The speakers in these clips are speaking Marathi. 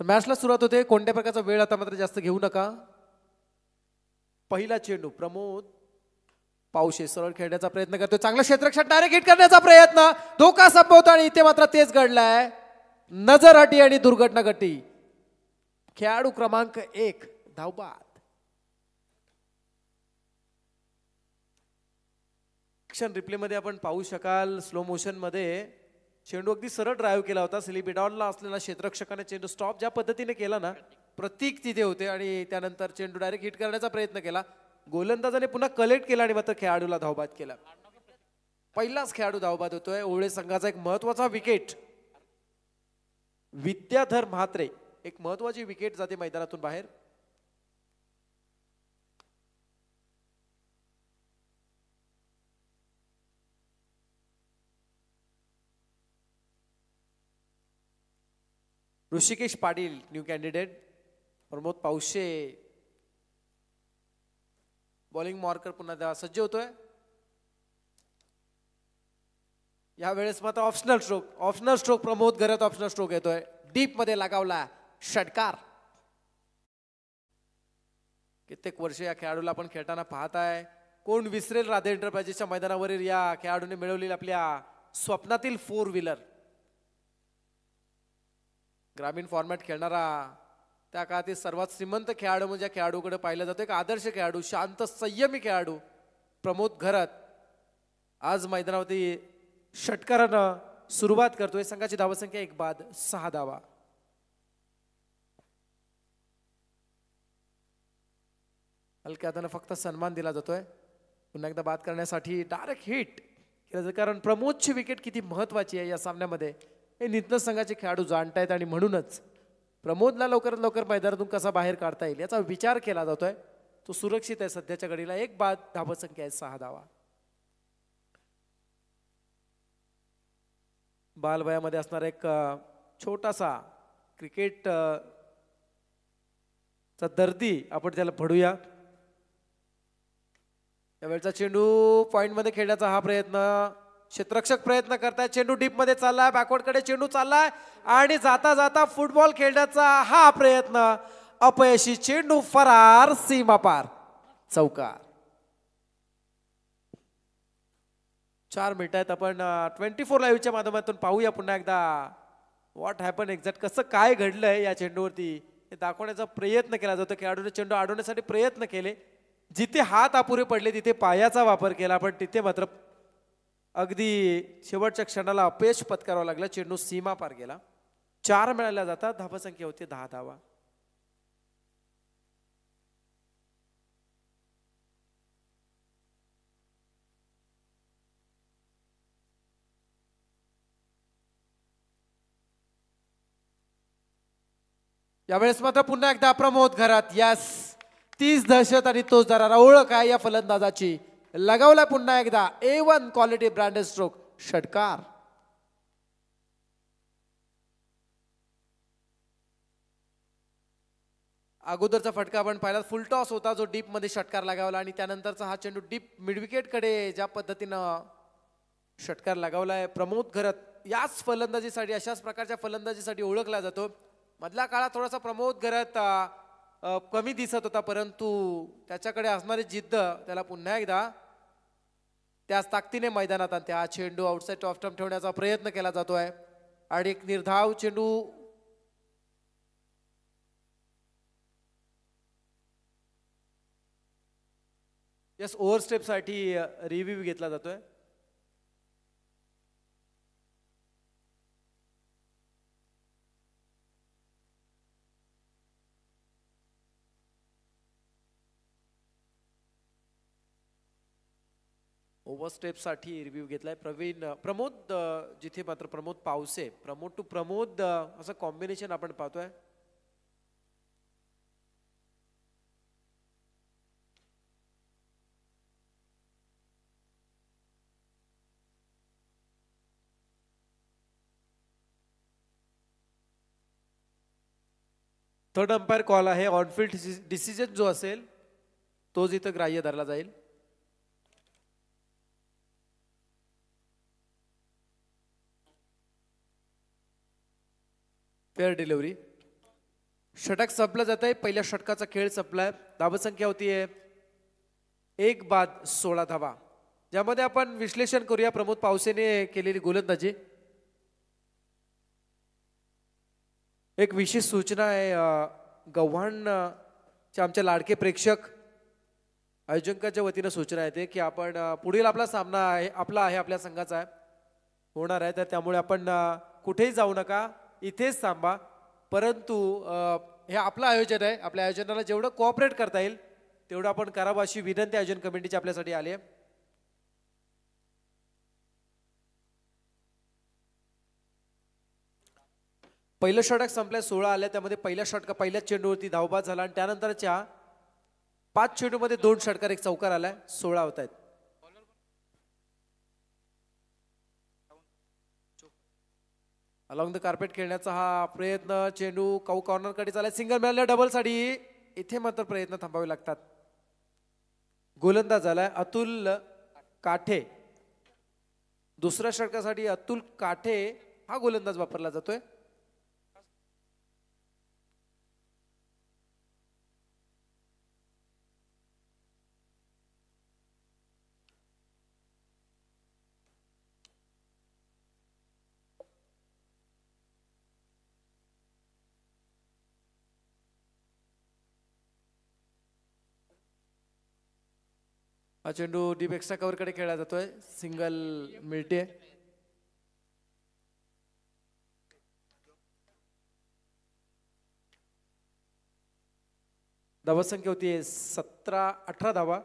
तर मॅचला सुरुवात होते. कोणत्या प्रकारचा वेळ आता मात्र जास्त घेऊ नका. पहिला चेंडू प्रमोद पावशे सरळ खेळण्याचा प्रयत्न करतो. चांगला क्षेत्ररक्षण डायरेक्ट हिट करण्याचा प्रयत्न. धोका संभवतो आणि इथे मात्र तेच घडलंय. नजरहटी आणि दुर्घटना घटी. खेळाडू क्रमांक 1 धावबाद. ऍक्शन रिप्ले मध्ये आपण पाहू शकाल स्लो मोशन मध्ये चेंडू अगदी सरळ ड्राईव्ह केला होता. स्लिप बिडॉनला असलेला क्षेत्ररक्षकाने चेंडू स्टॉप ज्या पद्धतीने केला ना, प्रतीक तिथे होते आणि त्यानंतर चेंडू डायरेक्ट हिट करण्याचा प्रयत्न केला. गोलंदाजाने पुन्हा कलेक्ट केला आणि मात्र खेळाडूला धावबाद केला. पहिलाच खेळाडू धावबाद होतोय. ओवळे संघाचा एक महत्वाचा विकेट. विद्याधर म्हात्रे एक महत्वाची विकेट जाते मैदानातून बाहेर. Rishikesh Patil new candidate. Pramod Pawshe bowling marker पुन्हा सज्ज होतोय. या वेळेस मात्र ऑप्शनल स्ट्रोक प्रमोद घरात ऑप्शनल स्ट्रोक येतोय. डीप मध्ये लगावला षटकार. कित्येक वर्ष या खेळाडूला आपण खेळताना पाहताय. कोण विसरेल राधे एंटरप्राइजेसच्या मैदानावरील या खेळाडूने मिळवलेली आपल्या स्वप्नातील 4 व्हीलर. ग्रामीण फॉर्मॅट खेळणारा त्या काळातील सर्वात श्रीमंत खेळाडू म्हणजे खेळाडूकडे पाहिलं जातं. एक आदर्श खेळाडू, शांत संयमी खेळाडू प्रमोद घरत आज मैदानावरती षटकारानं सुरुवात करतोय. संघाची धावसंख्या 1 बाद 6 धावा. हलक्या हाताने फक्त सन्मान दिला जातोय. पुन्हा एकदा बाद करण्यासाठी डायरेक्ट हिट केलं. कारण प्रमोदची विकेट किती महत्वाची आहे या सामन्यामध्ये हे नित्य संघाचे खेळाडू जाणतायत आणि म्हणूनच प्रमोदला लवकरात लवकर मैदानातून कसा बाहेर काढता येईल याचा विचार केला जातोय. तो सुरक्षित आहे सध्याच्या घडीला. 1 बाद धावसंख्या आहे 6 धावा. बालवयामध्ये असणारा एक छोटासा क्रिकेट चा दर्दी आपण त्याला पडूया. यावेळचा चेंडू पॉइंट मध्ये खेळण्याचा हा प्रयत्न. क्षेत्ररक्षक प्रयत्न करताय. चेंडू डीप मध्ये चाललाय. बॅकवर्ड कडे चेंडू चाललाय आणि जाता जाता फुटबॉल खेळण्याचा हा प्रयत्न अपयशी. चेंडू फरार. सीमा पार. चौकार. 4 मिनिट आहेत. आपण 24 लाईव्हच्या माध्यमातून पाहूया पुन्हा एकदा व्हॉट हॅपन एक्झॅक्ट कसं काय घडलंय या चेंडूवरती हे दाखवण्याचा प्रयत्न केला जातो. खेळाडूने चेंडू अडवण्यासाठी प्रयत्न केले. जिथे हात अपुरे पडले तिथे पायाचा वापर केला पण तिथे मात्र अगदी शेवटच्या क्षणाला अपयश पत्करावं लागलं. चेंडू सीमा पार गेला. 4 मिळाल्या जातात. धावसंख्या होती 10 धावा. यावेळेस मात्र पुन्हा एकदा प्रमोद घरात. यस, 30 दहशत आणि तोच दरारा ओळख आहे या फलंदाजाची. लगावला पुन्हा एकदा A1 क्वालिटी ब्रँडेड स्ट्रोक षटकार. अगोदरचा फटका आपण पाहिला फुल टॉस होता जो डीप मध्ये षटकार लगावला आणि त्यानंतरचा हा चेंडू डीप मिडविकेट कडे ज्या पद्धतीनं षटकार लगावलाय. प्रमोद घरत याच फलंदाजीसाठी अशाच प्रकारच्या फलंदाजीसाठी ओळखला जातो. मधल्या काळात थोडासा प्रमोद घरत कमी दिसत होता परंतु त्याच्याकडे असणारी जिद्द त्याला पुन्हा एकदा त्याच ताकदीने मैदानात आणते. हा चेंडू आउटसाइड ऑफ स्टंप ठेवण्याचा प्रयत्न केला जातोय आणि एक निर्धाव चेंडू यस ओव्हर स्टेप साठी रिव्ह्यू घेतला जातोय. ओव्हर स्टेप साठी रिव्ह्यू घेतलाय प्रमोद जिथे मात्र प्रमोद पावसे प्रमोद टू प्रमोद असं कॉम्बिनेशन आपण पाहतोय. थर्ड अंपायर कॉल आहे. ऑनफिल्ड डिसिजन जो असेल तोच इथं ग्राह्य धरला जाईल. Fair delivery. षटक संपलं जात आहे. पहिल्या षटकाचा खेळ संपलाय. धावसंख्या होतीये 1 बाद 16 धावा. ज्यामध्ये आपण विश्लेषण करूया प्रमोद पावसेने केलेली गोलंदाजी. एक विशेष सूचना आहे गव्हाणचे आमचे लाडके प्रेक्षक आयोजकांच्या वतीनं सूचना येते की आपण पुढील आपला सामना आहे आपल्या संघाचा आहे होणार आहे, तर त्यामुळे आपण कुठेही जाऊ नका, इथेच थांबा. परंतु हे आपलं आयोजन आहे, आपल्या आयोजनाला जेवढं कोऑपरेट करता येईल तेवढं आपण करावं अशी विनंती आयोजन कमिटीची आपल्यासाठी आली आहे. पहिलं षटक संपल्या 16 आल्या. त्यामध्ये पहिल्याच चेंडूवरती धावबाद झाला आणि त्यानंतरच्या 5 चेंडूमध्ये 2 षटकार 1 चौकार आलाय. 16 होत आहेत. अलॉंग द कार्पेट खेळण्याचा हा प्रयत्न. चेंडू कॉर्नर कडे चालाय. सिंगल मिळाल्या डबल साठी. इथे मात्र प्रयत्न थांबावे लागतात. गोलंदाज झालाय अतुल काठे. दुसऱ्या षटकासाठी अतुल काठे हा गोलंदाज वापरला जातोय. हा चेंडू डीप एक्स्ट्रा कव्हर कडे खेळला जातोय. सिंगल मिळते. धावसंख्या होती 17-18 धावा.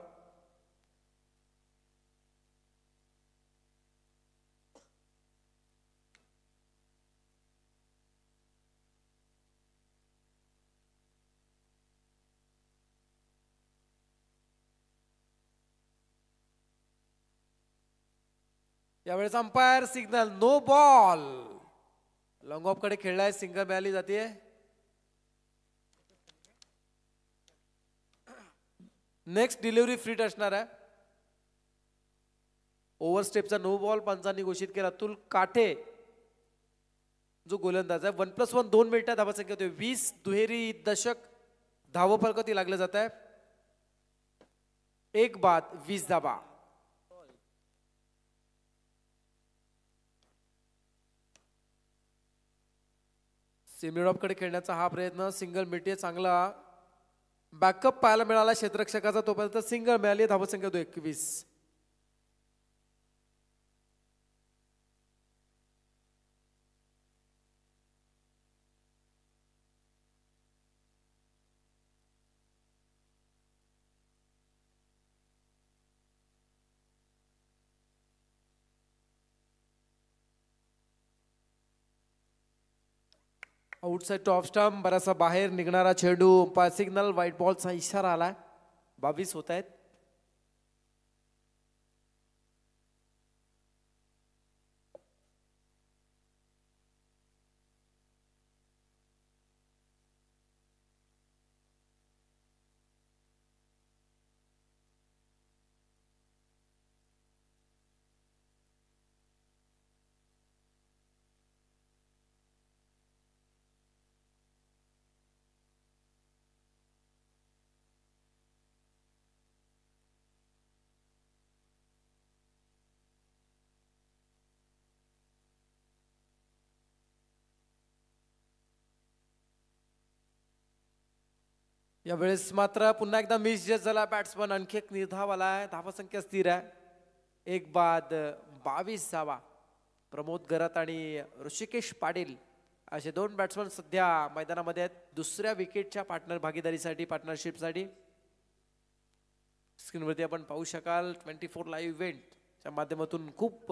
यावेळेस umpire signal no ball. Long off कडे खेळलाय. सिंगल मिळाली जाते. नेक्स्ट डिलिव्हरी फ्रीट असणार आहे. ओव्हर स्टेपचा नो बॉल पंचांनी घोषित केला. अतुल काठे जो गोलंदाज आहे 1+1 2 मिनिटात धावसंख्या होते. 20 दुहेरी दशक धावफलक लागलं जात आहे. 1 बाद 20 धावा. सेमीडॉप कडे खेळण्याचा हा प्रयत्न. सिंगल मिळते. चांगला बॅकअप पाहायला मिळाला क्षेत्ररक्षकाचा. तोपर्यंत सिंगल मिळाली. धावसंख्या 21. Outside top stump. बराचसा बाहेर निघणारा चेंडू. सिग्नल व्हाईट बॉलचा इशारा आलाय. 22 होत आहेत. यावेळेस मात्र पुन्हा एकदा मिस जस्ट झाला बॅट्समन. आणखी एक निर्धाव आलाय. धावसंख्या स्थिर आहे. 1 बाद 22 धावा. प्रमोद गरात आणि ऋषिकेश पाटील असे 2 बॅट्समन सध्या मैदानामध्ये आहेत. दुसऱ्या विकेटच्या पार्टनरशिपसाठी स्क्रीनवरती आपण पाहू शकाल. 24 लाईव्ह इव्हेंटच्या माध्यमातून खूप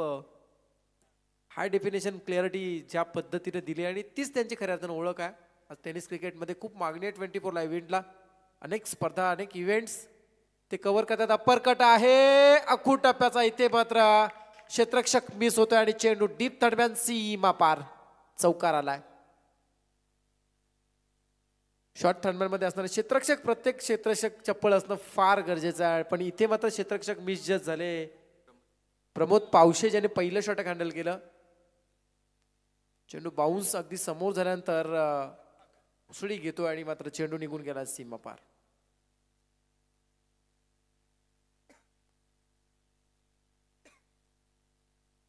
हाय डेफिनेशन क्लिअरिटी ज्या पद्धतीने दिली आणि तीच त्यांची खऱ्या अर्थानं ओळख आहे. आज टेनिस क्रिकेटमध्ये खूप मागणी आहे 24 लाईव्ह इव्हेंटला. अनेक स्पर्धा अनेक इव्हेंट्स ते कव्हर करतात. अप्पर कट आहे. आखूड टप्प्याचा. इथे मात्र क्षेत्ररक्षक मिस होतोय आणि चेंडू डीप तडम्यान सीमा पार. चौकार आलाय. शॉर्ट थर्डमॅन मध्ये असणारे क्षेत्ररक्षक प्रत्येक क्षेत्ररक्षक चप्पल असणं फार गरजेचं आहे. पण इथे मात्र क्षेत्ररक्षक मिस जस्ट झाले. प्रमोद पावशे ज्याने पहिलं षटक हँडल केलं. चेंडू बाउन्स अगदी समोर झाल्यानंतर उसळी घेतोय आणि मात्र चेंडू निघून गेला सीमा पार.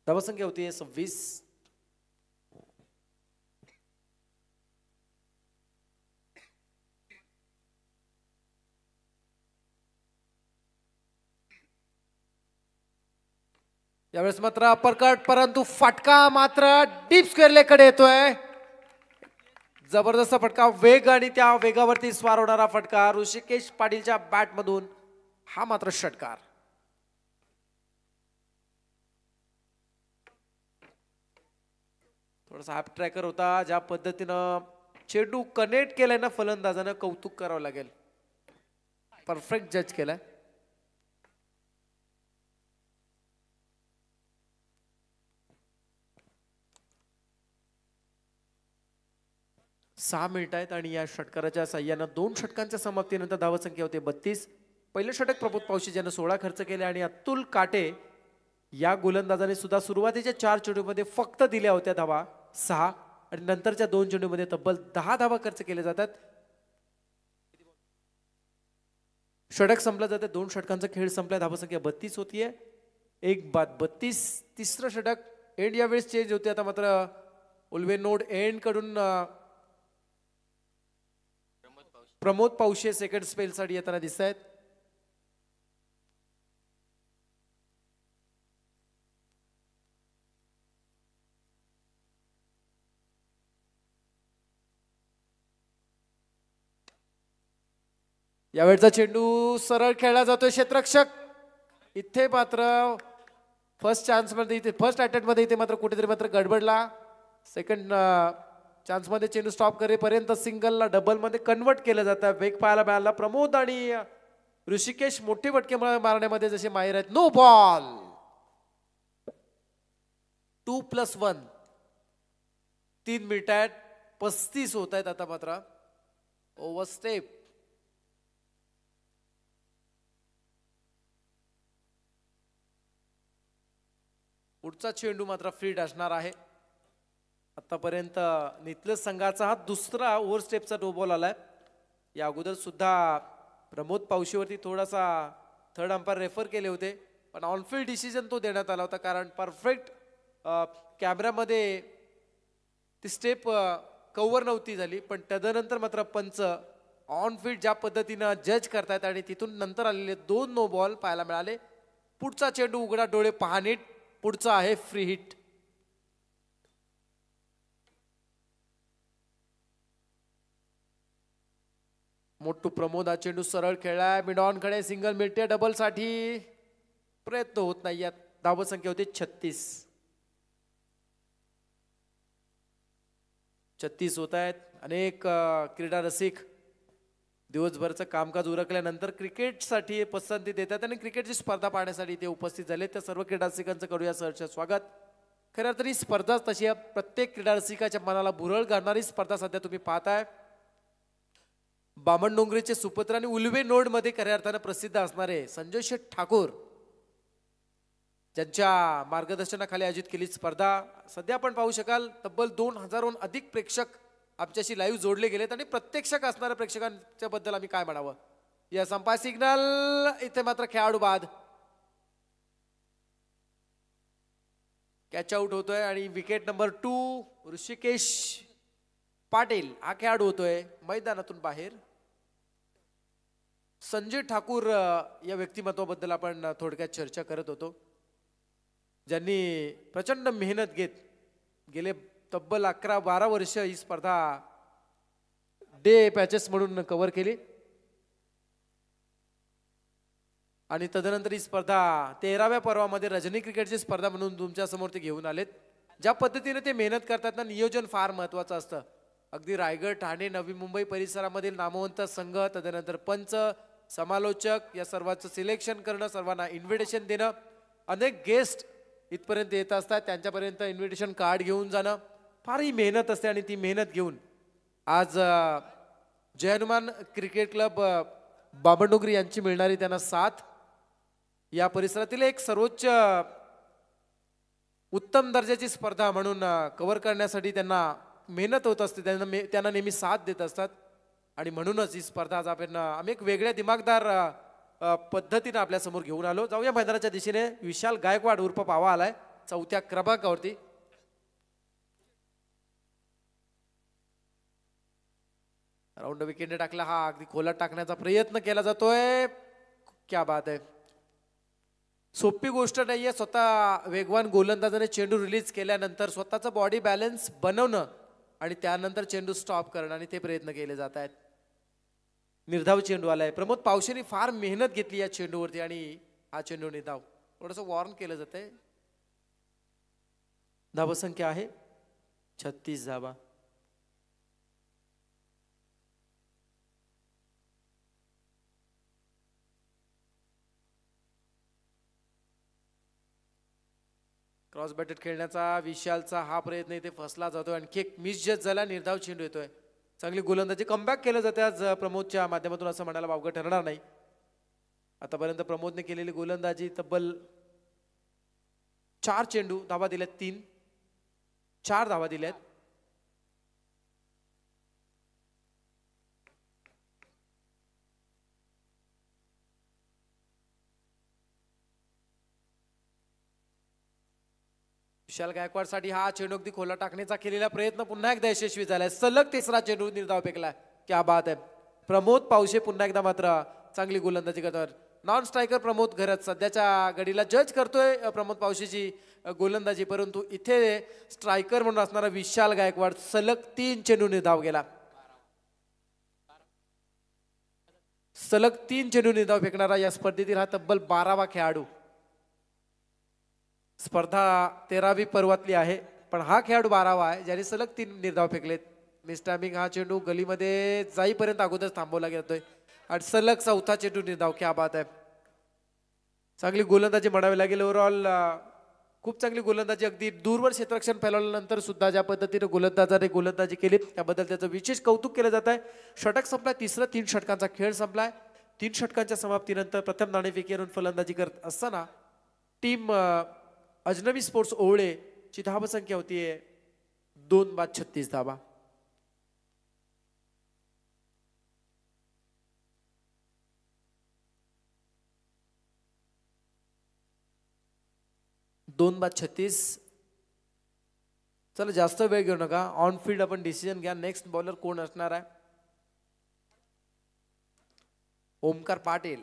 धावसंख्या होती 26. यावेळेस मात्र अपरकट परंतु फटका मात्र डीप स्क्वेअर लेगकडे येतोय. जबरदस्त फटका, वेग आणि त्या वेगावरती स्वार होणारा फटका ऋषिकेश पाटीलच्या बॅट मधून. हा मात्र षटकार. थोडासा हाफ ट्रॅकर होता. ज्या पद्धतीनं चेंडू कनेक्ट केलाय ना फलंदाजानं, कौतुक करावं लागेल. परफेक्ट जज केलाय. 6 मिनिट आहेत आणि या षटकाराच्या साह्यानं 2 षटकांच्या समाप्तीनंतर धावसंख्या होते 32. पहिलं षटक प्रमोद पावशी ज्यानं 16 खर्च केले आणि अतुल काटे या गोलंदाजाने सुद्धा सुरुवातीच्या 4 चेंडूमध्ये फक्त दिल्या होत्या धावा 6 आणि नंतरच्या 2 चेंडूमध्ये तब्बल 10 धावा खर्च केले जातात. षटक संपलं जाते. 2 षटकांचा खेळ संपला. धावसंख्या 32 होतीये. 1 बाद 32. तिसरं षटक एंड यावेळेस चेंज होते. आता मात्र उल्वे नोड एंड कडून प्रमोद पावशे सेकंड स्पेल साठी येताना दिसत आहेत. यावेळचा चेंडू सरळ खेळला जातोय. क्षेत्ररक्षक इथे मात्र फर्स्ट चान्स मध्ये इथे फर्स्ट अटेम्प्ट मध्ये इथे मात्र कुठेतरी मात्र गडबडला. सेकंड चान्स मध्ये चेंडू स्टॉप करेपर्यंत सिंगलला डबल मध्ये कन्वर्ट केलं जातं. वेग पाहायला मिळाला. प्रमोद आणि ऋषिकेश मोठे फटके मारण्यामध्ये जसे माहीर आहेत. No ball. 2+1 3 मिनिटात 35 होत आहेत. आता मात्र ओव्हरस्टेप. पुढचा चेंडू मात्र फ्रीड असणार आहे. आतापर्यंत नितलस संघाचा हा दुसरा ओव्हरस्टेपचा नो बॉल आलाय. या अगोदर सुद्धा प्रमोद पावशीवरती थोडासा थर्ड अंपायर रेफर केले होते पण ऑनफिल्ड डिसिजन तो देण्यात आला होता कारण परफेक्ट कॅमेरामध्ये ती स्टेप कव्हर नव्हती झाली. पण तदनंतर मात्र पंच ऑनफिल्ड ज्या पद्धतीनं जज करतायत आणि तिथून नंतर आलेले 2 नो बॉल पाहायला मिळाले. पुढचा चेंडू उघडा डोळे पहा नीट. पुढचा आहे फ्री हिट. मोठू प्रमोद हा चेंडू सरळ खेळलाय. मिडॉन कडे सिंगल मिळते. डबल साठी प्रयत्न होत नाही. यात धावसंख्या होती 36. 36 होत आहेत. अनेक क्रीडा रसिक दिवसभरचं कामकाज उरकल्यानंतर क्रिकेटसाठी पसंती देतात आणि क्रिकेटची स्पर्धा पाहण्यासाठी ते उपस्थित झाले. त्या सर्व क्रीडा रसिकांचं करूया सहर्ष स्वागत. खरं तर ही स्पर्धा तशी प्रत्येक क्रीडा रसिकाच्या मनाला भुरळ घालणारी स्पर्धा सध्या तुम्ही पाहताय. बामणडोंगरीचे सुपुत्र आणि उल्वे नोड मध्ये खऱ्या अर्थानं प्रसिद्ध असणारे संजय शेठ ठाकूर ज्यांच्या मार्गदर्शनाखाली आयोजित केली स्पर्धा. सध्या आपण पाहू शकाल तब्बल 2000हून अधिक प्रेक्षक आमच्याशी लाईव्ह जोडले गेलेत आणि प्रत्यक्षक असणाऱ्या प्रेक्षकांच्या बद्दल आम्ही काय म्हणावं. या संपा सिग्नल. इथे मात्र खेळाडू बाद. कॅच आउट होतोय आणि विकेट नंबर 2 ऋषिकेश पाटील हा खेळाडू होतोय मैदानातून बाहेर. संजय ठाकूर या व्यक्तिमत्वाबद्दल आपण थोडक्यात चर्चा करत होतो ज्यांनी प्रचंड मेहनत घेत गेले तब्बल 11-12 वर्ष ही स्पर्धा डे पॅचेस म्हणून कव्हर केली आणि तदनंतर ही स्पर्धा 13व्या पर्वामध्ये रजनी क्रिकेटची स्पर्धा म्हणून तुमच्या समोर ते घेऊन आलेत. ज्या पद्धतीने ते मेहनत करतात ना, नियोजन फार महत्वाचं असतं. अगदी रायगड, ठाणे, नवी मुंबई परिसरामधील नामवंत संघ, तदनंतर पंच, समालोचक या सर्वांचं सिलेक्शन करणं, सर्वांना इन्व्हिटेशन देणं, अनेक गेस्ट इथपर्यंत येत असतात, त्यांच्यापर्यंत इन्व्हिटेशन कार्ड घेऊन जाणं फार ही मेहनत असते आणि ती मेहनत घेऊन आज जय हनुमान क्रिकेट क्लब बामणडोंगरी यांची मिळणारी त्यांना साथ या परिसरातील एक सर्वोच्च उत्तम दर्जाची स्पर्धा म्हणून कव्हर करण्यासाठी त्यांना मेहनत होत असते, त्यांना नेहमी साथ देत असतात. आणि म्हणूनच ही स्पर्धा आज आम्ही एक वेगळ्या दिमागदार पद्धतीने आपल्या समोर घेऊन आलो. जाऊया मैदानाच्या दिशेने. विशाल गायकवाड उर्फ पावा आलाय 4थ्या क्रमांकावरती. राऊंड विकेटने टाकला. हा अगदी खोलात टाकण्याचा प्रयत्न केला जातोय. क्या बात आहे. सोपी गोष्ट नाहीये स्वतः वेगवान गोलंदाजाने चेंडू रिलीज केल्यानंतर स्वतःचा बॉडी बॅलन्स बनवणं आणि त्यानंतर चेंडू स्टॉप करणं, आणि ते प्रयत्न केले जात आहेत. निर्धाव चेंडू आलाय. प्रमोद पावशेने फार मेहनत घेतली या चेंडूवरती आणि हा चेंडू निर्धाव. थोडस वॉर्न केलं जात आहे. धावसंख्या आहे 36 धावा. क्रॉस बॅटेड खेळण्याचा विशालचा हा प्रयत्न इथे फसला जातोय. आणखी एक मिस जज झाला. निर्धाव चेंडू येतोय. चांगली गोलंदाजी कमबॅक केलं जाते आज प्रमोदच्या माध्यमातून, असं म्हणायला वावगं ठरणार नाही. आतापर्यंत प्रमोदने केलेली गोलंदाजी तब्बल 4 चेंडू धावा दिल्यात. 4 धावा दिल्यात. विशाल गायकवाड साठी हा चेंडू अगदी खोला टाकण्याचा केलेला प्रयत्न पुन्हा एकदा यशस्वी झालाय. सलग 3रा चेंडू निर्धाव फेकलाय. क्या बात आहे. प्रमोद पावशे पुन्हा एकदा मात्र चांगली गोलंदाजी करतात. नॉन स्ट्रायकर प्रमोद घरत सध्याच्या घडीला जज करतोय प्रमोद पावशेची गोलंदाजी, परंतु इथे स्ट्रायकर म्हणून असणारा विशाल गायकवाड सलग 3 चेंडू निर्धाव गेला. सलग 3 चेंडू निर्धाव फेकणारा या स्पर्धेतील हा तब्बल 12वा खेळाडू. स्पर्धा 13वी पर्वातली आहे, पण हा खेळाडू 12वा आहे ज्याने सलग 3 निर्धाव फेकलेत. मिस्टॅमिंग हा चेंडू गलीमध्ये जाईपर्यंत अगोदर थांबवला गेलोय आणि सलग 4था चेंडू निर्धाव. क्या बात आहे. चांगली गोलंदाजी म्हणावी लागेल. ओव्हरऑल खूप चांगली गोलंदाजी. अगदी दूरवर क्षेत्ररक्षण फैलावल्यानंतर सुद्धा ज्या पद्धतीने गोलंदाजाने गोलंदाजी केली त्याबद्दल त्याचं विशेष कौतुक केलं जात आहे. षटक संपलाय. 3 षटकांचा खेळ संपलाय. 3 षटकांच्या समाप्तीनंतर प्रथम नाणेफेकी करून फलंदाजी करत असताना टीम अजनबी स्पोर्ट्स ओवळे ची धावसंख्या होतीये 2 बाद 36 धावा. दोन बाद 36. चला जास्त वेळ घेऊ नका. ऑन फील्ड आपण डिसिजन घ्या. नेक्स्ट बॉलर कोण असणार आहे? ओमकार पाटील.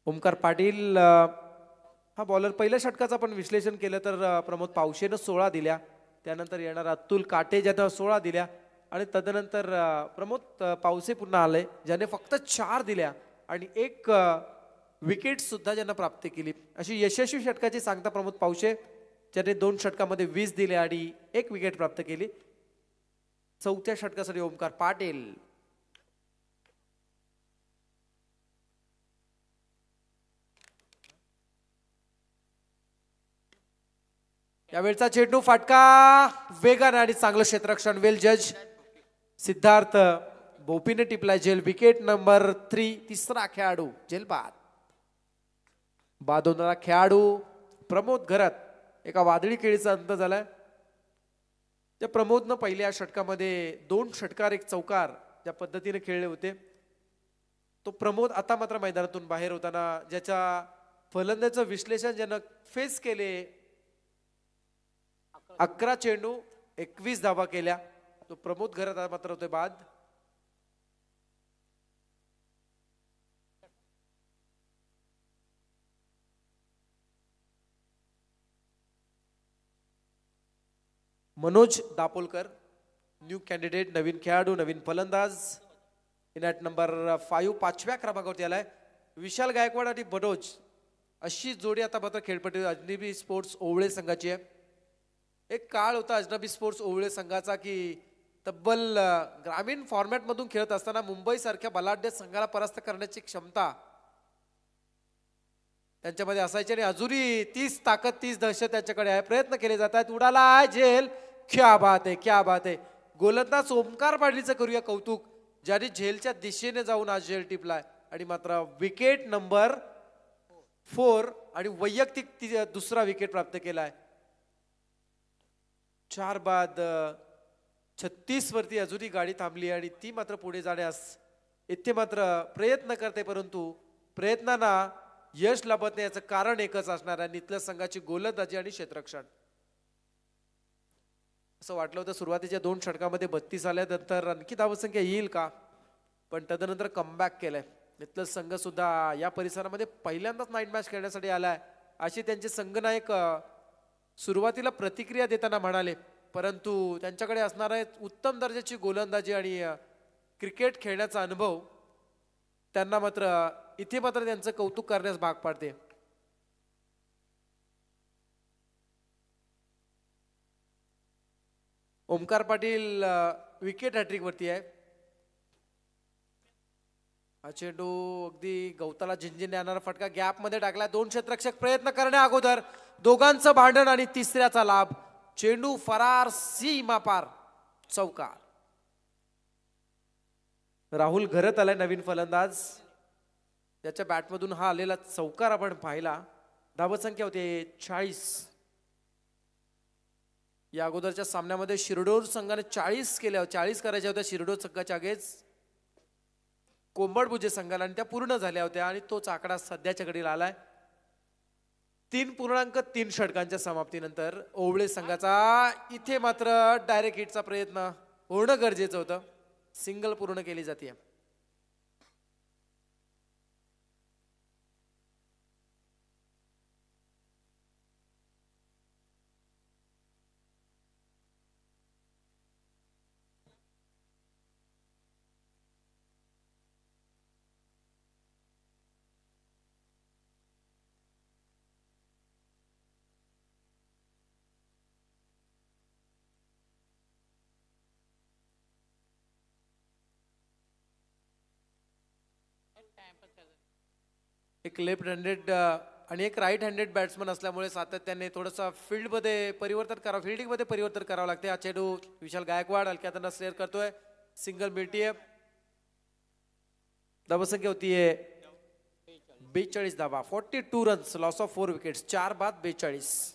ओमकार पाटील हा बॉलर. पहिल्या षटकाचं आपण विश्लेषण केलं तर प्रमोद पावशेनं 16 दिल्या, त्यानंतर येणार अतुल काटे ज्यानं 16 दिल्या, आणि तदनंतर प्रमोद पावसे पुन्हा आले ज्याने फक्त 4 दिल्या आणि 1 विकेट सुद्धा ज्यांना प्राप्त केली. अशी यशस्वी षटकाची सांगता प्रमोद पावशे ज्याने 2 षटकामध्ये 20 दिले आणि 1 विकेट प्राप्त केली. 4थ्या षटकासाठी ओमकार पाटील. यावेळचा चेंडू फाटका वेगाने आणि चांगलं क्षेत्ररक्षण. वेल जज सिद्धार्थ भोपीने टिपलाय झेल. Wicket number 3. 3रा खेळाडू झेल बाद. बाद होणारा खेळाडू प्रमोद घरत. एका वादळी खेळीचा अंत झालाय. त्या प्रमोदनं पहिल्या षटकामध्ये 2 षटकार 1 चौकार ज्या पद्धतीने खेळले होते, तो प्रमोद आता मात्र मैदानातून बाहेर होताना ज्याच्या फलंदाचं विश्लेषण ज्यानं फेस केले, 11 चेंडू 21 धावा केल्या, तो प्रमोद घरत मात्र होते बाद. मनोज दापोलकर न्यू कॅन्डिडेट, नवीन खेळाडू, नवीन फलंदाज. इन ॲट नंबर 5 5व्या क्रमांकावरती आलाय. विशाल गायकवाड आणि मनोज अशी जोडी आता मात्र खेळपट्टी अजनबी स्पोर्ट्स ओवळे संघाची आहे. एक काळ होता अजनबी स्पोर्ट्स ओवळे संघाचा की तब्बल ग्रामीण फॉर्मॅटमधून खेळत असताना मुंबई सारख्या बलाढ्य संघाला परास्त करण्याची क्षमता त्यांच्यामध्ये असायची आणि अजूनही 30 ताकद 30 दहशत त्यांच्याकडे आहे. प्रयत्न केले जात आहेत. उडाला झेल. क्या बात आहे, क्या बात आहे. गोलंदाज ओमकार पाटीलचं करूया कौतुक ज्याने झेलच्या दिशेने जाऊन आज झेल टिपलाय आणि मात्र विकेट नंबर 4 आणि वैयक्तिक 2रा विकेट प्राप्त केलाय. 4 बाद 36 वरती अजूनही गाडी थांबली आणि ती मात्र पुढे जाण्यास इथे मात्र प्रयत्न करते, परंतु प्रयत्नांना यश लाभत नाही. याचं कारण एकच असणार आहे, नितलस संघाची गोलंदाजी आणि क्षेत्ररक्षण. असं वाटलं होतं सुरुवातीच्या 2 षटकामध्ये 32 आल्यानंतर आणखी धावसंख्या येईल का, पण तदनंतर कमबॅक केलंय. नितलस संघ सुद्धा या परिसरामध्ये पहिल्यांदाच नाईट मॅच खेळण्यासाठी आलाय अशी त्यांचे संघनायक सुरुवातीला प्रतिक्रिया देताना म्हणाले. परंतु त्यांच्याकडे असणार आहे उत्तम दर्जाची गोलंदाजी आणि क्रिकेट खेळण्याचा अनुभव त्यांना मात्र इथे मात्र त्यांचं कौतुक करण्यास भाग पाडते. ओमकार पाटील विकेट हॅट्रिक वरती आहे. हा चेंडू अगदी गवताला झिंझिन आणणारा फटका गॅप मध्ये टाकला. 2 क्षेत्ररक्षक प्रयत्न करण्या अगोदर दोघांचं भांडण आणि तिसऱ्याचा लाभ. चेंडू फरार, सीमा पार, चौकार. राहुल घरत आलाय नवीन फलंदाज, त्याच्या बॅटमधून हा आलेला चौकार आपण पाहिला. धावसंख्या होते 40. या अगोदरच्या सामन्यामध्ये शिरडोर संघाने 40 केल्या, 40 करायच्या होत्या शिरडोर संघाच्या आगेच कोंबडभुजे संघाला, आणि त्या पूर्ण झाल्या होत्या. आणि तोच आकडा सध्याच्या घडीला आलाय. 3.3 षटकांच्या समाप्तीनंतर ओवळे संघाचा इथे मात्र डायरेक्ट हिटचा प्रयत्न होणं गरजेचं होतं. सिंगल पूर्ण केली जाते. एक लेफ्ट हँडेड आणि एक राईट हँडेड बॅट्समन असल्यामुळे सातत्याने थोडंसं फील्डमध्ये परिवर्तन करावं, फिल्डिंगमध्ये परिवर्तन करावं लागते. हा चेंडू विशाल गायकवाड हलक्यातनं स्लेअर करतोय. सिंगल मिळतीये. धावसंख्या होतीये 42 धावा. 42 रन्स, लॉस ऑफ 4 विकेट्स. 4 बाद 42.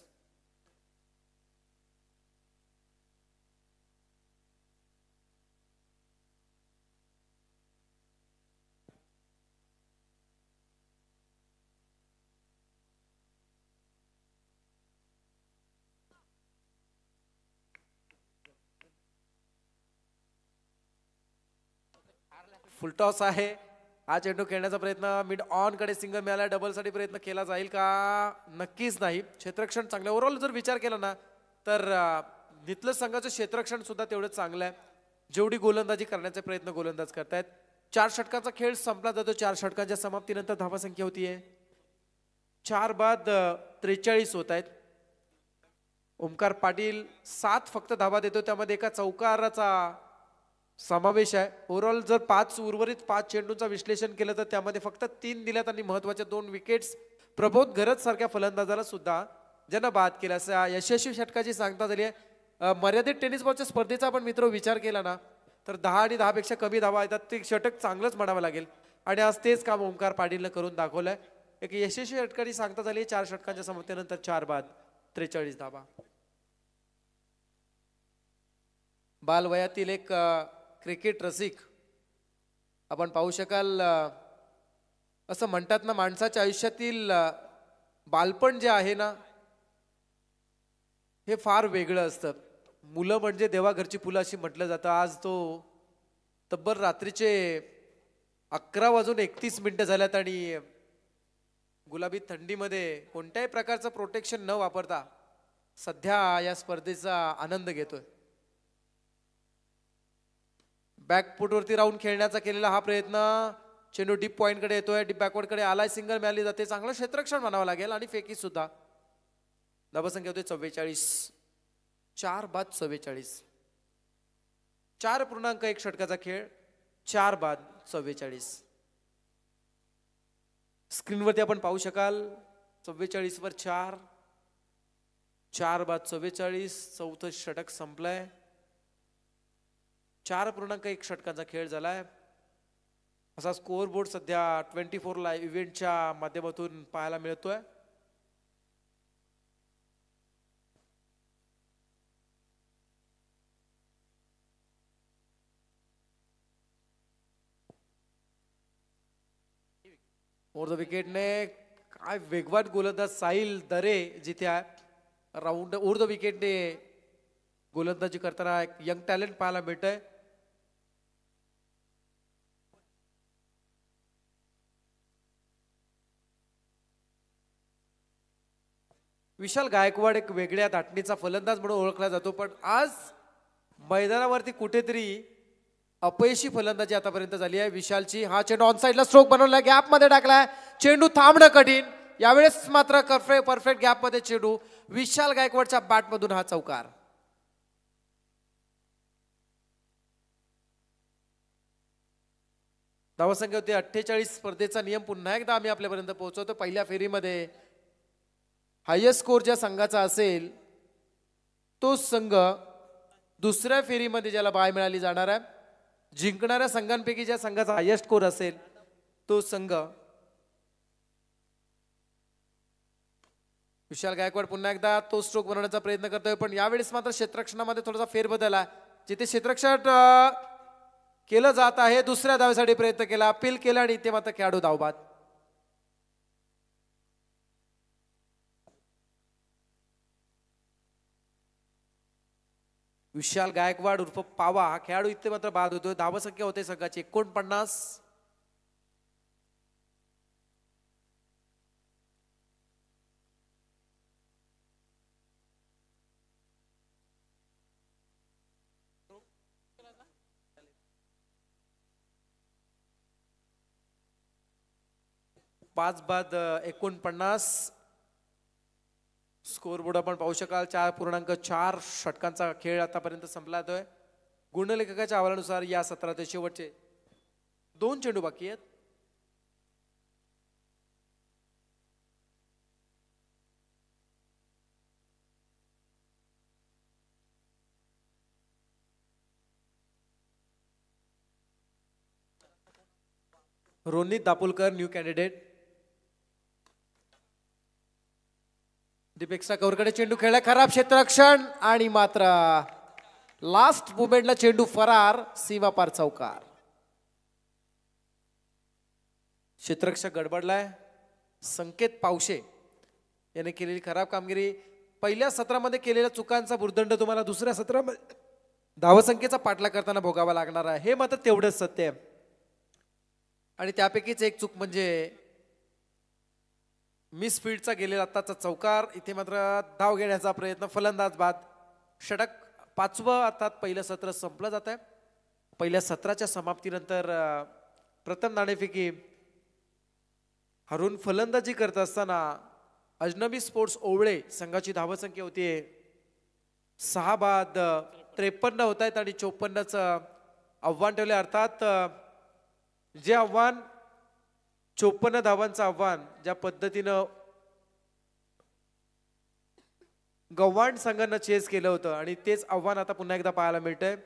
फुलटॉस आहे. हा चेंडू खेळण्याचा प्रयत्न मिड ऑन कडे सिंगल मिळाला. डबल साठी प्रयत्न केला जाईल का? नक्कीच नाही. क्षेत्ररक्षण चांगलं ओव्हरऑल जर विचार केला ना तर नितलस संघाचं क्षेत्ररक्षण सुद्धा तेवढंच चांगलं आहे. जेवढी गोलंदाजी करण्याचे प्रयत्न गोलंदाज करतायत. 4 षटकांचा खेळ संपला जातो. 4 षटकांच्या समाप्तीनंतर धावसंख्या होतीये 4 बाद 43 होत आहेत. ओमकार पाटील 7 फक्त धावा देतो, त्यामध्ये एका चौकाराचा समावेश आहे. ओव्हरऑल जर 5 उर्वरित 5 चेंडूंचा विश्लेषण केलं तर त्यामध्ये फक्त 3 दिल्यात आणि महत्वाच्या 2 विकेट्स प्रबोध घरत सारख्या फलंदाजाला सुद्धा ज्यांना बाद केला. अशा यशस्वी षटकाची सांगता झाली आहे. मर्यादित टेनिस बॉलच्या स्पर्धेचा आपण मित्र विचार केला ना तर 10 आणि 10 पेक्षा कमी धावा येतात. ते षटक चांगलंच म्हणावं लागेल आणि आज तेच काम ओमकार पाटीलनं करून दाखवलंय. एक यशस्वी षटकाची सांगता झाली 4 षटकांच्या समाप्तीनंतर 4 बाद 43 धावा. बालवयातील एक क्रिकेट रसिक आपण पाहू शकाल. असं म्हणतात ना माणसाच्या आयुष्यातील बालपण जे आहे ना हे फार वेगळं असतं. मुलं म्हणजे देवाघरची फुलं अशी म्हटलं जातं. आज तो तब्बल रात्रीचे 11:31 झाल्यात आणि गुलाबी थंडीमध्ये कोणत्याही प्रकारचं प्रोटेक्शन न वापरता सध्या या स्पर्धेचा आनंद घेतोय. बॅकफुटवरती राहून खेळण्याचा केलेला हा प्रयत्न. चेंडू डीप पॉइंट कडे येतोय. डीप बॅकवर्ड कडे आलाय. सिंगल मिळाली जाते. चांगलं क्षेत्ररक्षण म्हणावं लागेल आणि फेकी सुद्धा. धावसंख्या होते 44. 4 बाद 44. 4.1 षटकाचा खेळ. 4 बाद 44. स्क्रीनवरती आपण पाहू शकाल 44 वर 4. 4 बाद 44. चौथं षटक संपलंय. 4.1 षटकांचा खेळ झालाय. असा स्कोअर बोर्ड सध्या 24 लाईव्ह इव्हेंटच्या माध्यमातून पाहायला मिळतोय. ओव्हर द विकेटने काय वेगवान गोलंदाज साहिल दरे जिथे आहे राऊंड ओव्हर द विकेटने गोलंदाजी करताना एक यंग टॅलेंट पाहायला मिळतंय. विशाल गायकवाड एक वेगळ्या धाटणीचा फलंदाज म्हणून ओळखला जातो, पण आज मैदानावरती कुठेतरी अपयशी फलंदाजी आतापर्यंत झाली आहे विशालची. हा चेंडू ऑन साइडला स्ट्रोक बनवला, गॅप मध्ये टाकलाय, चेंडू थांबणं कठीण. यावेळेस मात्र परफेक्ट गॅप मध्ये चेंडू, विशाल गायकवाडच्या बॅट मधून हा चौकार. धावसंख्या होती 48. स्पर्धेचा नियम पुन्हा एकदा आम्ही आपल्यापर्यंत पोहोचवतो. पहिल्या फेरीमध्ये हायेस्ट स्कोर ज्या संघाचा असेल तो संघ दुसऱ्या फेरीमध्ये ज्याला बाय मिळाली जाणार आहे, जिंकणाऱ्या संघांपैकी ज्या संघाचा हायेस्ट स्कोर असेल तो संघ. विशाल गायकवाड पुन्हा एकदा तो स्ट्रोक बनवण्याचा प्रयत्न करतोय, पण यावेळेस मात्र क्षेत्ररक्षणामध्ये थोडासा फेरबदल आहे. जिथे क्षेत्ररक्षण केलं जात आहे दुसऱ्या धावेसाठी प्रयत्न केला, अपील केला आणि इथे मात्र खेळाडू धावबाद. विशाल गायकवाड उर्फ पावा हा खेळाडू इथे मात्र बाद होतोय. धावसंख्या होते संघाची 49. पाच बाद 49. स्कोर बोर्ड आपण पाहू शकाल. 4.4 षटकांचा खेळ आतापर्यंत संपला जातोय. गुणलेखकाच्या अहवालानुसार या सत्राचे शेवटचे 2 चेंडू बाकी आहेत. Ronit Dapolkar new candidate. दीपेक्षा कौरकडे चेंडू खेळला, खराब क्षेत्ररक्षण आणि मात्र लास्ट मुमेंटला चेंडू फरार, सीमापार चौकार. क्षेत्ररक्षक गडबडलाय. संकेत पावशे याने केलेली खराब कामगिरी. पहिल्या सत्रामध्ये केलेल्या चुकांचा भुर्दंड तुम्हाला दुसऱ्या सत्रामध्ये धावसंख्येचा पाठलाग करताना भोगावा लागणार आहे, हे मात्र तेवढंच सत्य आहे. आणि त्यापैकीच एक चूक म्हणजे मिस फील्डचा गेलेला आत्ताचा चौकार. इथे मात्र धाव घेण्याचा प्रयत्न, फलंदाज बाद. षटक 5वं अर्थात पहिलं सत्र संपलं जात आहे. पहिल्या सत्राच्या समाप्तीनंतर प्रथम नाणेफेकी हरून फलंदाजी करत असताना अजनबी स्पोर्ट्स ओवळे संघाची धावसंख्या होती 6 बाद 53 होत आहेत आणि 54चं आव्हान ठेवले. अर्थात जे आव्हान 54 धावांचं आव्हान ज्या पद्धतीनं गव्हाण संघानं चेस केलं होतं आणि तेच आव्हान आता पुन्हा एकदा पाहायला मिळतंय.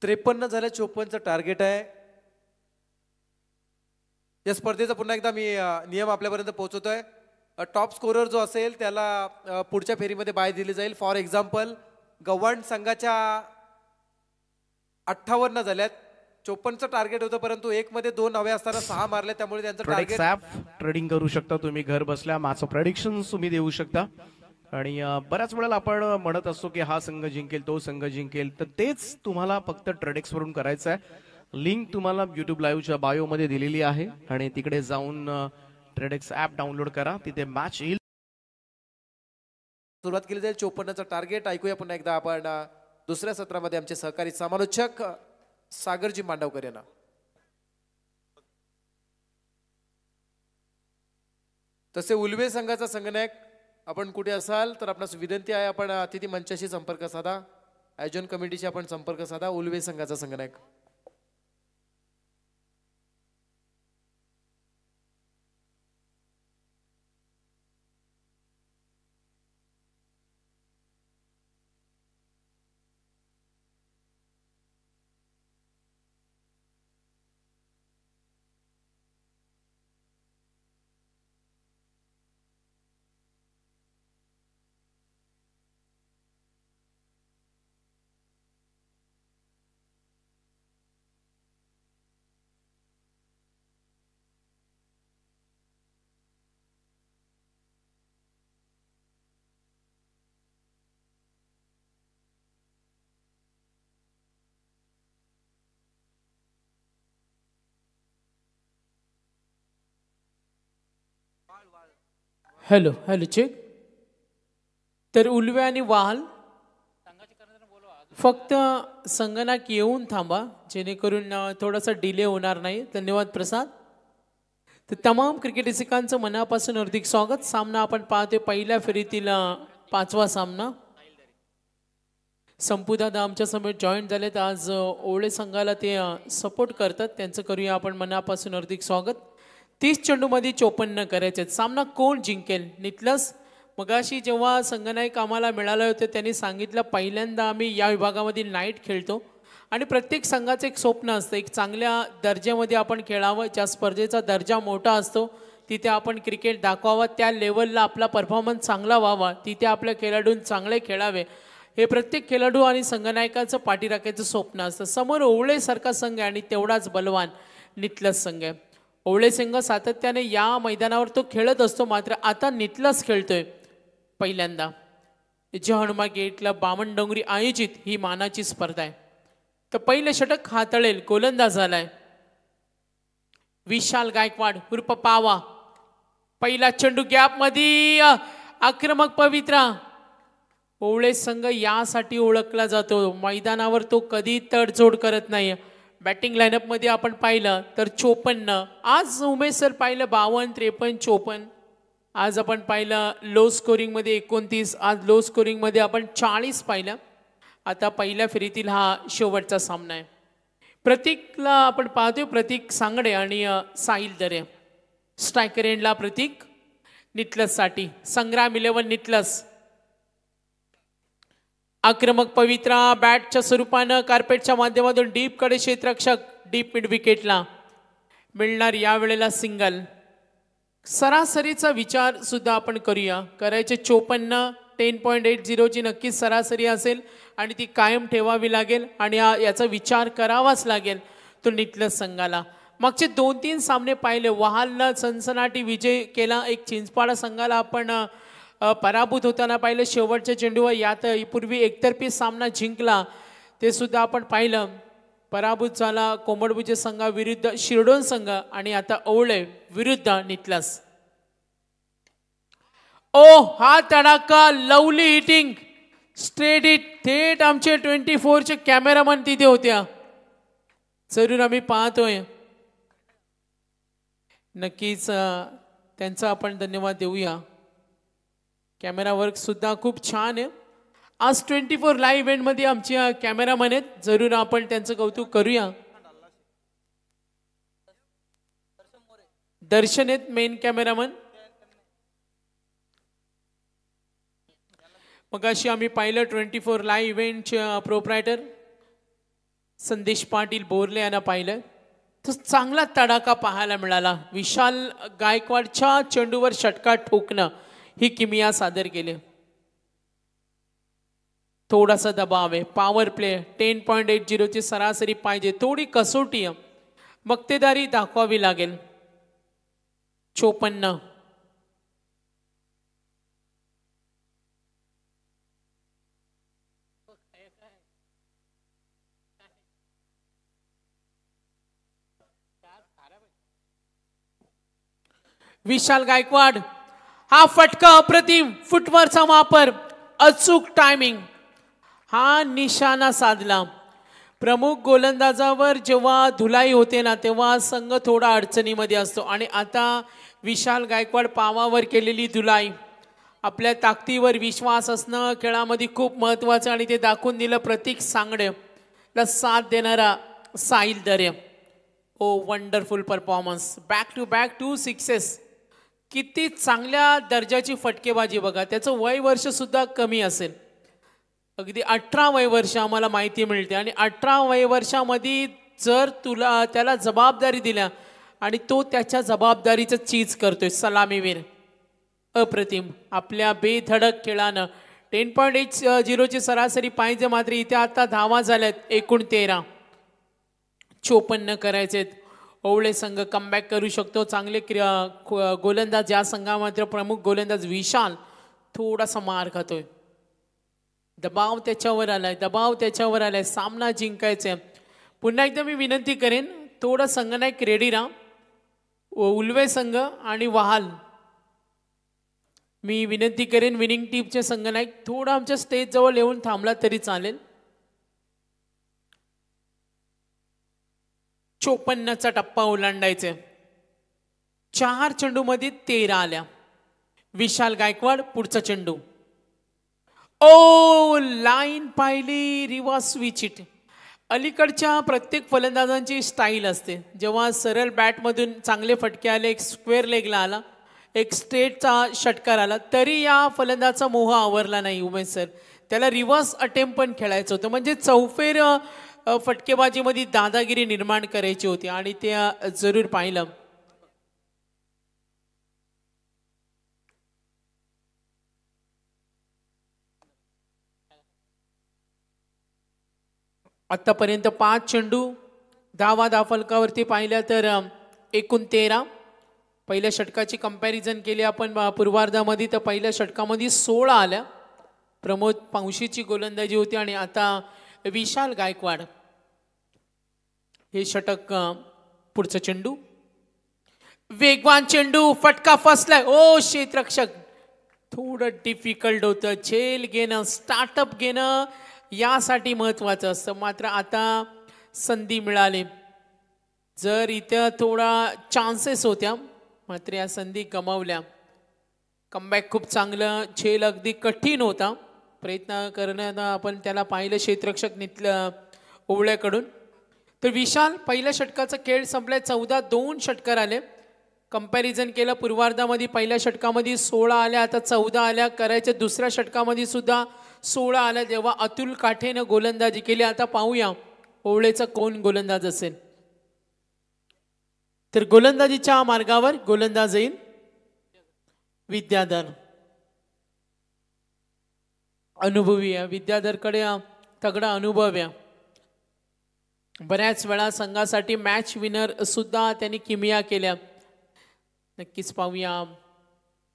53 झाले, 54चं टार्गेट आहे. या स्पर्धेचा पुन्हा एकदा मी नियम आपल्यापर्यंत पोहोचवतोय. टॉप स्कोरर जो असेल त्याला पुढच्या फेरीमध्ये बाय दिली जाईल. फॉर एक्झाम्पल गव्हाण संघाच्या 58 झाल्यात, 54चं टार्गेट होतं, परंतु एक मध्ये 2 हवे असताना 6 मारले, त्यामुळे त्यांचं टार्गेट. ट्रेडिंग करू शकता तुम्ही घर बसल्या, माझं प्रेडिक्शन तुम्ही देऊ शकता. आणि बऱ्याच वेळेला आपण म्हणत असतो की हा संघ जिंकेल, तो संघ जिंकेल, तर तेच तुम्हाला फक्त ट्रेडेक्स वरून करायचं आहे. लिंक तुम्हाला YouTube लाईव्हच्या बायो मध्ये दिलेली आहे आणि तिकडे जाऊन ट्रेडेक्स ऍप डाउनलोड करा, तिथे मॅच येईल. सुरुवात केली जाईल. 54चं टार्गेट ऐकूया पुन्हा एकदा आपण दुसऱ्या सत्रामध्ये आमचे सहकारी समालोचक सागरजी मांडवकर यांना. तसे उल्वे संघाचा संघनायक आपण कुठे असाल तर आपणास विनंती आहे, आपण अतिथी मंचाशी संपर्क साधा, आयोजन कमिटीशी आपण संपर्क साधा. उल्वे संघाचा संघनायक. Hello hello check. तर उल्वे आणि वाहल फक्त संगणक येऊन थांबा, जेणेकरून थोडासा डिले होणार नाही. धन्यवाद प्रसाद. तर तमाम क्रिकेट रसिकांचं मनापासून हार्दिक स्वागत. सामना आपण पाहतोय पहिल्या फेरीतील 5वा सामना. संपूदादा आमच्या समोर जॉईन झालेत. आज ओळे संघाला ते सपोर्ट करतात, त्यांचं करूया आपण मनापासून हार्दिक स्वागत. 30 चेंडूमध्ये 54 करायचे. सामना कोण जिंकेल? नितलस. मगाशी जेव्हा संघनायक आम्हाला मिळाले होते त्यांनी सांगितलं पहिल्यांदा आम्ही या विभागामध्ये नाईट खेळतो आणि प्रत्येक संघाचं एक स्वप्न असतं, एक चांगल्या दर्जामध्ये आपण खेळावं, ज्या स्पर्धेचा दर्जा मोठा असतो तिथे आपण क्रिकेट दाखवावं, त्या लेवलला आपला परफॉर्मन्स चांगला व्हावा, तिथे आपल्या खेळाडूं चांगले खेळावे, हे प्रत्येक खेळाडू आणि संघनायकाचं पाठीराखायचं स्वप्न असतं. समोर ओवळेसारखा संघ आहे आणि तेवढाच बलवान नितलस संघ आहे. ओवळे संघ सातत्याने या मैदानावर तो खेळत असतो, मात्र आता नितलस खेळतोय पहिल्यांदा. जे हनुमा गेटला बामणडोंगरी आयोजित ही मानाची स्पर्धा आहे. तर पहिले षटक हाताळेल गोलंदाज झालाय विशाल गायकवाड उर्फ पावा. पहिला चेंडू गॅप मध्ये आक्रमक पवित्रा. ओवळे संघ यासाठी ओळखला जातो, मैदानावर तो कधी तडजोड करत नाही. बॅटिंग लाईनअप मध्ये आपण पाहिलं तर 54. आज उमेश सर पाहिलं 52, 53, 54. आज आपण पाहिलं लो स्कोरिंग मध्ये 29. आज लो स्कोरिंग मध्ये आपण 40 पाहिलं. आता पहिल्या फेरीतील हा शेवटचा सामना आहे. प्रतीकला आपण पाहतोय, प्रतीक सांगडे आणि साहिल दरे. स्ट्रायकर एंडला प्रतीक, नितलस साठी संग्राम 11 नितलस. आक्रमक पवित्रा बॅटच्या स्वरूपानं कार्पेटच्या माध्यमातून डीप कडे क्षेत्ररक्षक डीप मिड विकेटला मिळणार यावेळेला सिंगल. सरासरीचा विचार सुद्धा आपण करूया. करायचे 54, 10.80 ची नक्कीच सरासरी असेल आणि ती कायम ठेवावी लागेल आणि याचा विचार करावाच लागेल तो नितलस संघाला. मागचे 2-3 सामने पाहिले, वहालनं सनसनाटी विजय केला, एक चिंचपाडा संघाला आपण पराभूत होताना पाहिलं शेवटच्या चेंडूवर. यात पूर्वी एकतर्फी सामना जिंकला ते सुद्धा आपण पाहिलं. पराभूत झाला कोंबडभुजे संघाविरुद्ध शिरडोन संघ आणि आता ओवळे विरुद्ध नितलस. ओ हा तडाका, लवली हिटिंग, स्ट्रेट हिट. थेट आमचे 24चे कॅमेरामन तिथे होत्या. जरूर आम्ही पाहतोय, नक्कीच त्यांचा आपण धन्यवाद देऊया. कॅमेरा वर्क सुद्धा खूप छान आहे. आज 24 लाईव्ह इव्हेंट मध्ये आमचे कॅमेरामन आहेत, जरूर आपण त्यांचं कौतुक करूया. दर्शन आहेत मेन कॅमेरामन. मग अशी आम्ही पाहिलं 24 लाईव्ह इव्हेंटचे प्रोप्रायटर संदेश पाटील बोरले यांना पाहिलं तर चांगला तडाखा पाहायला मिळाला. विशाल गायकवाडच्या चेंडूवर षटकार ठोकणं ही किमिया सादर केली. थोडासा दबाव आहे. पॉवर प्ले 10.80 ची सरासरी पाहिजे. थोडी कसोटी मक्तेदारी दाखवावी लागेल. 54. विशाल गायकवाड हा फटका अप्रतिम. फुटवरचा वापर, अचूक टायमिंग, हा निशाणा साधला. प्रमुख गोलंदाजावर जेव्हा धुलाई होते ना तेव्हा संघ थोडा अडचणीमध्ये असतो आणि आता विशाल गायकवाड पावावर केलेली धुलाई, आपल्या ताकदीवर विश्वास असणं खेळामध्ये खूप महत्त्वाचं आणि ते दाखवून दिलं. प्रतीक सांगडेला साथ देणारा Sahil Dare. Oh wonderful performance. Back to back 2 sixes. किती चांगल्या दर्जाची फटकेबाजी बघा. त्याचं वय वर्ष सुद्धा कमी असेल. अगदी 18 वय वर्ष आम्हाला माहिती मिळते आणि 18 वय वर्षामध्ये जर त्याला जबाबदारी दिल्या आणि तो त्याच्या जबाबदारीचं चीज करतोय. सलामीवीर अप्रतिम. आपल्या बेधडक खेळानं 10.80 ची सरासरी पाहिजे. मात्र इथे आता धावा झाल्यात एकूण 13. 54 करायचेत. ओवळे संघ कमबॅक करू शकतो. चांगले गोलंदाज या संघामध्ये प्रमुख गोलंदाज विशाल थोडासा मार खातोय. दबाव त्याच्यावर आलाय. सामना जिंकायचा. पुन्हा एकदा मी विनंती करेन थोडं संघनायक रेडी राहा. उल्वे संघ आणि वहाल मी विनंती करेन विनिंग टीमचे संघनायक थोडं आमच्या स्टेज जवळ येऊन थांबला तरी चालेल. 54चा टप्पा ओलांडायचे. 4 चेंडूमध्ये 13 आल्या. विशाल गायकवाड पुढचा चेंडू. ओ लाईन पाहिली. Reverse switch it. अलीकडच्या प्रत्येक फलंदाजांची स्टाईल असते. जेव्हा सरळ बॅटमधून चांगले फटके आले, एक स्क्वेअर लेगला आला, एक स्ट्रेटचा षटकार आला, तरी या फलंदाजाचा मोह आवरला नाही उमेश सर. त्याला रिव्हर्स अटेम्प्ट पण खेळायचं होतं. म्हणजे चौफेर फटकेबाजीमध्ये दादागिरी निर्माण करायची होती आणि ते जरूर पाहिलं. आतापर्यंत 5 चेंडू 10 धावफलकावरती पाहिल्या तर एकूण 13. पहिल्या षटकाची कंपॅरिझन केली आपण पूर्वार्धामध्ये तर पहिल्या षटकामध्ये 16 आल्या. प्रमोद पावशीची गोलंदाजी होती आणि आता विशाल गायकवाड हे षटक. पुढचा चेंडू. वेगवान चेंडू. फटका फसलाय. ओ क्षेत्ररक्षक. थोडं डिफिकल्ट होतं. झेल घेणं, स्टार्टअप घेणं यासाठी महत्वाचं असतं. मात्र आता संधी मिळाली. जर इथं थोडा चान्सेस होत्या मात्र या संधी गमावल्या. कमबॅक खूप चांगलं. झेल अगदी कठीण होता. प्रयत्न करण्यानं आपण त्याला पाहिलं क्षेत्ररक्षक निघलं ओवळ्याकडून. तर विशाल पहिल्या षटकाचा खेळ संपलाय. 14-2 षटकार आले. कंपॅरिझन केलं पूर्वार्धामध्ये पहिल्या षटकामध्ये 16 आल्या, आता 14 आल्या. करायच्या दुसऱ्या षटकामध्ये सुद्धा 16 आल्या. जेव्हा अतुल काठेनं गोलंदाजी केली. आता पाहूया ओवळेचा कोण गोलंदाज असेल. तर गोलंदाजीच्या मार्गावर गोलंदाज येईल विद्याधर. अनुभवी आहे. विद्याधरकडे तगडा अनुभव आहे. बऱ्याच वेळा संघासाठी मॅच विनर सुद्धा त्यांनी किमिया केल्या. नक्कीच पाहूया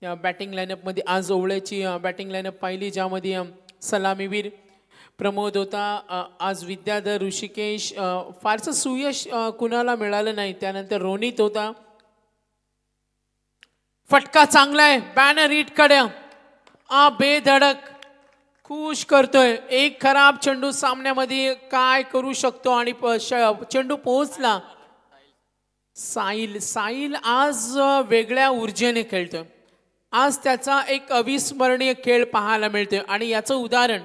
या बॅटिंग लाईनअपमध्ये. आज ओवळ्याची बॅटिंग लाईनअप पाहिली ज्यामध्ये सलामीवीर प्रमोद होता. आज विद्याधर, ऋषिकेश, फारसं सुयश कुणाला मिळालं नाही. त्यानंतर रोनित होता. फटका चांगला आहे. बॅनर हिट कडे बेधडक खुश करतोय. एक खराब चेंडू सामन्यामध्ये काय करू शकतो आणि चेंडू पोहोचला. साहिल आज वेगळ्या ऊर्जेने खेळतोय. आज त्याचा एक अविस्मरणीय खेळ पाहायला मिळतोय आणि याचं उदाहरण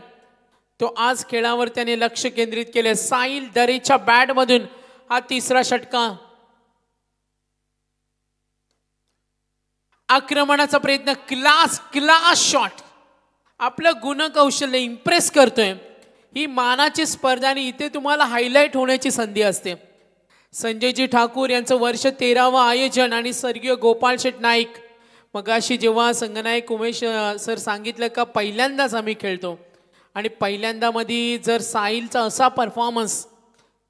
तो आज खेळावर त्याने लक्ष केंद्रित केले. साहिल दरेच्या बॅटमधून हा तिसरा षटका. आक्रमणाचा प्रयत्न. Class shot. आपलं गुणकौशल्य इम्प्रेस करतोय. ही मानाची स्पर्धा आणि इथे तुम्हाला हायलाईट होण्याची संधी असते. संजयजी ठाकूर यांचं वर्ष 13वं आयोजन आणि स्वर्गीय गोपाळ शेठ नाईक. मगाशी जेव्हा संघनायक उमेश सर सांगितलं का पहिल्यांदाच आम्ही खेळतो आणि पहिल्यांदा मध्ये जर साहिलचा असा परफॉर्मन्स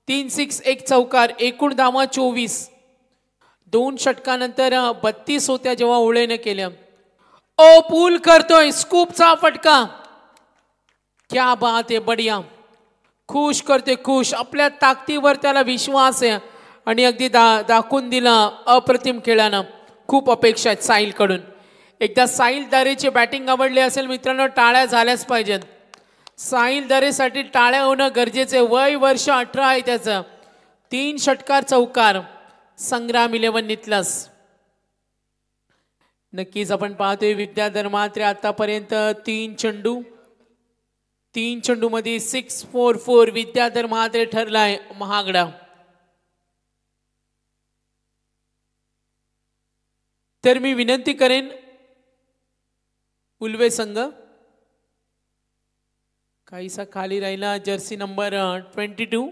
3 6 1 चौकार, एकूण धावा 24, 2 षटकानंतर 32 होत्या जेव्हा ओळेने केल्या. ओ पूल करतोय, स्कूपचा फटका. क्या बात आहे, बढिया. खुश करते, खुश. आपल्या ताकदीवर त्याला विश्वास आहे आणि अगदी दाखवून दिला अप्रतिम खेळानं. खूप अपेक्षा आहेत साहिलकडून. एकदा साहिल दारेची बॅटिंग आवडली असेल मित्रांनो, टाळ्या झाल्याच पाहिजेत. साहिल दारेसाठी टाळ्या होणं गरजेचे. वय वर्ष 18 आहे त्याचं. 3 षटकार चौकार. संग्राम 11 नितलस. नक्कीच आपण पाहतोय विद्याधर म्हात्रे आतापर्यंत 3 चेंडू मध्ये 6-4-4 विद्याधर म्हात्रे ठरलाय महागडा. तर मी विनंती करेन उल्वे संघ काहीसा खाली राहिला. जर्सी नंबर 22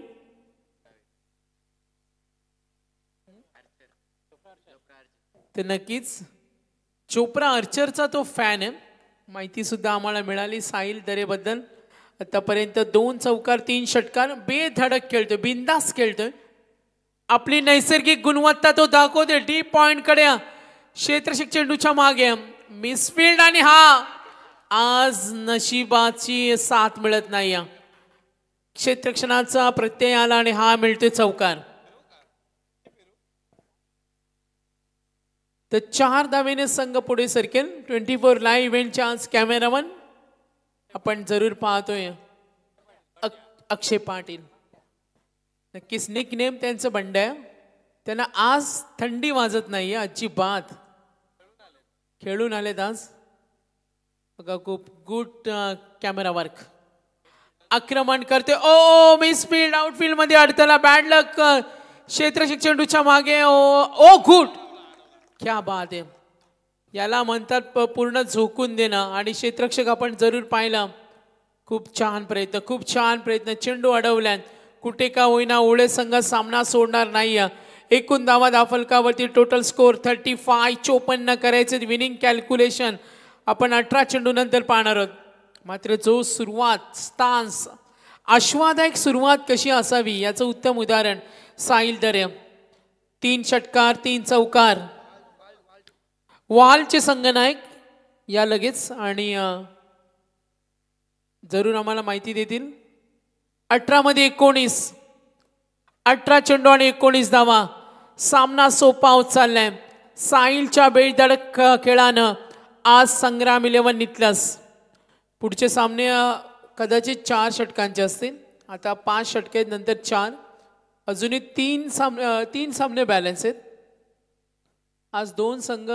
तर नक्कीच चोप्रा आर्चरचा तो फॅन आहे. माहिती सुद्धा आम्हाला मिळाली साहिल दरेबद्दल. आतापर्यंत 2 चौकार 3 षटकार, बेधडक खेळतोय, बिंदास खेळतोय. आपली नैसर्गिक गुणवत्ता तो दाखवतोय. डीप पॉइंट कडे क्षेत्ररक्षक चेंडूच्या मागे मिसफील्ड आणि हा आज नशिबाची साथ मिळत नाही. क्षेत्ररक्षणाचा प्रत्यय आला आणि हा मिळतोय चौकार. तर 4 धावेने संघ पुढे सरकेल. 24 लाईव्ह इव्हेंटच्या आज कॅमेरामन आपण जरूर पाहतोय अक्षय पाटील. नक्कीच निक नेम त्यांचं बंड आहे. त्यांना आज थंडी वाजत नाहीये अजिबात. खेळून आलेत आज बघा. खूप गुड कॅमेरा वर्क. आक्रमण करते. ओ मिसफील्ड. आउटफील्ड मध्ये अडथळा. बॅड लक. क्षेत्ररक्षक चेंडूच्या मागे. ओ गुड. क्या बात आहे. याला म्हणतात पूर्ण झोकून देणं. आणि क्षेत्ररक्षक आपण जरूर पाहिला. खूप छान प्रयत्न, खूप छान प्रयत्न. चेंडू अडवल्यान कुठे का होईना ओळे संघ सामना सोडणार नाही. एकूण धावा धाफलकावरती. Total score 35. 54 करायचे. विनिंग कॅल्क्युलेशन आपण 18 चेंडू नंतर पाहणार आहोत. मात्र जो सुरुवात स्टान्स, आश्वादायक सुरुवात कशी असावी याचं उत्तम उदाहरण साहिल दरे. 3 षटकार 3 चौकार. वालचे संघनायक या लगेच आणि जरूर आम्हाला माहिती देतील. 18 मध्ये 19. 18 चेंडू आणि 19 धावा. सामना सोपा होत चाललाय. साहिलच्या बेधडक खेळानं आज संग्राम 11 नितलस. पुढचे सामने कदाचित 4 षटकांचे असतील. आता 5 षटके नंतर 4. अजूनही 3 सामने बॅलन्स आहेत. आज 2 संघ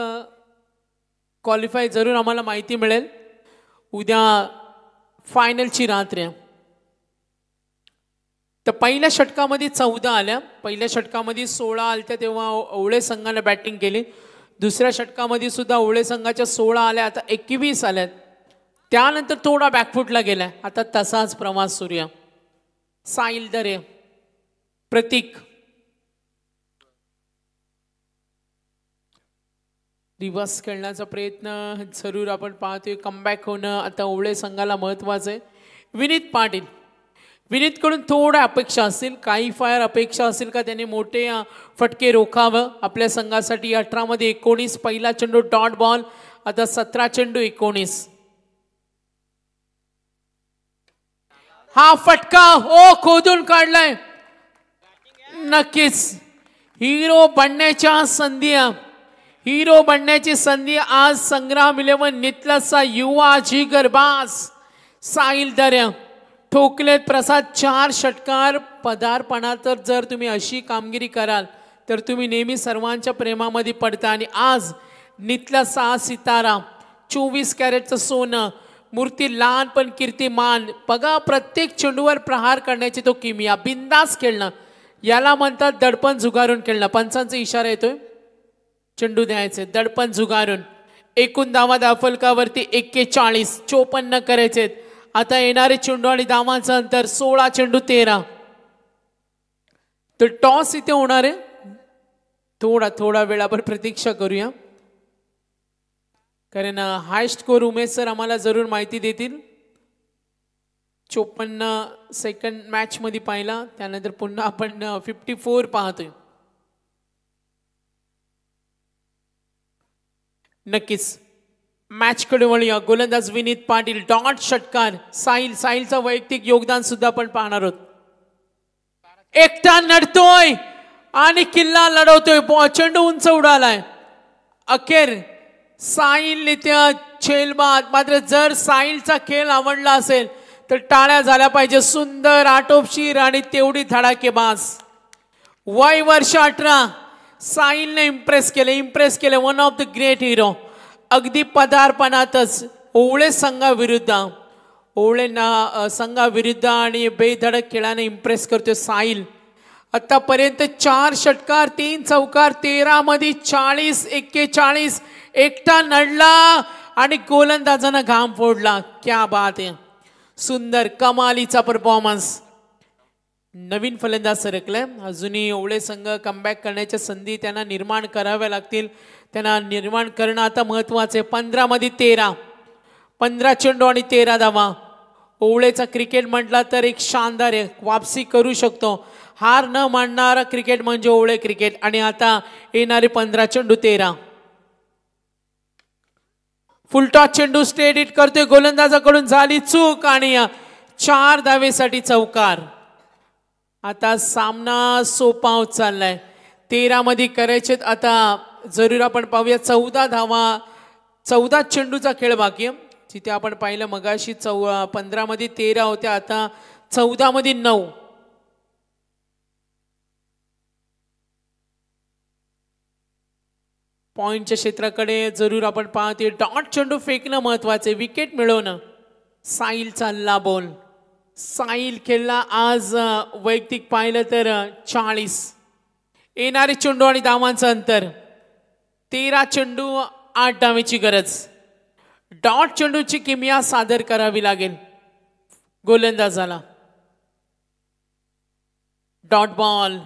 क्वालिफाय. जरूर आम्हाला माहिती मिळेल. उद्या फायनलची रात्र आहे. तर पहिल्या षटकामध्ये 14 आल्या. पहिल्या षटकामध्ये 16 आल्या तेव्हा ओळे संघाने बॅटिंग केली. दुसऱ्या षटकामध्ये सुद्धा ओळे संघाच्या 16 आल्या. आता 21 आल्यात. त्यानंतर थोडा बॅकफुटला गेलाय. आता तसाच प्रवास सुरू आहे. साहिल दरे प्रतीक रिव्हर्स खेळण्याचा प्रयत्न जरूर आपण पाहतोय. कमबॅक होणं आता ओळे संघाला महत्वाचं आहे. विनीत पाटील. विनीतकडून थोड्या अपेक्षा असतील. काही फायर अपेक्षा असतील का त्याने मोठे फटके रोखावं आपल्या संघासाठी. 18 मध्ये 19. पहिला चेंडू डॉट बॉल. आता 17 चेंडू 19. हा फटका हो खोदून काढलाय. नक्कीच हिरो बनण्याच्या संधी. हिरो बनण्याची संधी आज संग्राम 11 नितलसचा युवा जिगरबाज साहिल दरे. ठोकलेत प्रसाद 4 षटकार. पदार्पणात जर तुम्ही अशी कामगिरी कराल तर तुम्ही नेहमी सर्वांच्या प्रेमामध्ये पडता. आणि आज नितलसचा सितारा 24 कॅरेटचं सोनं. मूर्ती लहान पण कीर्तिमान. बघा प्रत्येक चेंडूवर प्रहार करण्याची तो किमिया. बिंदास खेळणं याला म्हणतात दडपण झुगारून खेळणं. पंचांचा इशारा येतोय. चेंडू द्यायचे दडपण झुगारून. एकूण धावा धाफलकावरती 41. 54 करायचे. आता येणारे चेंडू आणि धावांचं अंतर 16-13. तर टॉस इथे होणार आहे. थोडा वेळ आपण प्रतीक्षा करूया, कारण हाय स्कोर उमेश सर आम्हाला जरूर माहिती देतील. 54 सेकंड मॅच मध्ये पाहिला, त्यानंतर पुन्हा आपण 54 पाहतोय. नक्कीच मॅच कडे वळूया. गोलंदाज विनीत पाटील, डॉट षटकार. साहिलचं वैयक्तिक योगदान सुद्धा आपण पाहणार आहोत. एकटा नडतोय आणि किल्ला लढवतोय. चेंडू उंच उडालाय. अखेर साहिलने त्या झेलबाद. मात्र जर साहिलचा खेळ आवडला असेल तर टाळ्या झाल्या पाहिजे. सुंदर, आटोपशीर आणि तेवढी धडाकेबाज. वय वर्ष 18. साहिलने इम्प्रेस केले. One of the great hero. अगदी पदार्पणातच ओवळे संघाविरुद्ध आणि बेधडक खेळाने इम्प्रेस करतोय साहिल. आतापर्यंत 4 षटकार, 3 चौकार, 13 मध्ये 40-41. एकटा नडला आणि गोलंदाजानं घाम फोडला. क्या बात आहे. सुंदर, कमालीचा परफॉर्मन्स. नवीन फलंदाज सरकले. अजूनही ओवळे संघ कमबॅक करण्याच्या संधी त्यांना निर्माण कराव्या लागतील. त्यांना निर्माण करणं आता महत्वाचं आहे. 15 मध्ये 13. 15 चेंडू आणि 13 धावा. ओवळेचा क्रिकेट म्हटला तर एक शानदार आहे. वापसी करू शकतो. हार न मानणारा क्रिकेट म्हणजे ओवळे क्रिकेट. आणि आता येणारे 15 चेंडू 13. फुलटॉस चेंडू स्ट्रेट हिट करतोय. गोलंदाजाकडून झाली चूक आणि 4 धावेसाठी चौकार. आता सामना सोपा होत चाललाय. 13 मध्ये करायचे आता जरूर आपण पाहूया. 14 धावा. 14 चेंडूचा खेळ बाकी आहे. जिथे आपण पाहिलं मगाशी 15 मध्ये 13 होत्या, आता 14 मध्ये 9. पॉइंटच्या क्षेत्राकडे जरूर आपण पाहतोय. डॉट चेंडू फेकणं महत्वाचे, विकेट मिळवणं. साहिल चालला बॉल. साहिल खेळला आज वैयक्तिक पाहिलं तर 40. येणारे चेंडू आणि धावांचं अंतर 13 चेंडू 8 धावेची गरज. डॉट चेंडूची किमया सादर करावी लागेल गोलंदाजाला. Dot ball.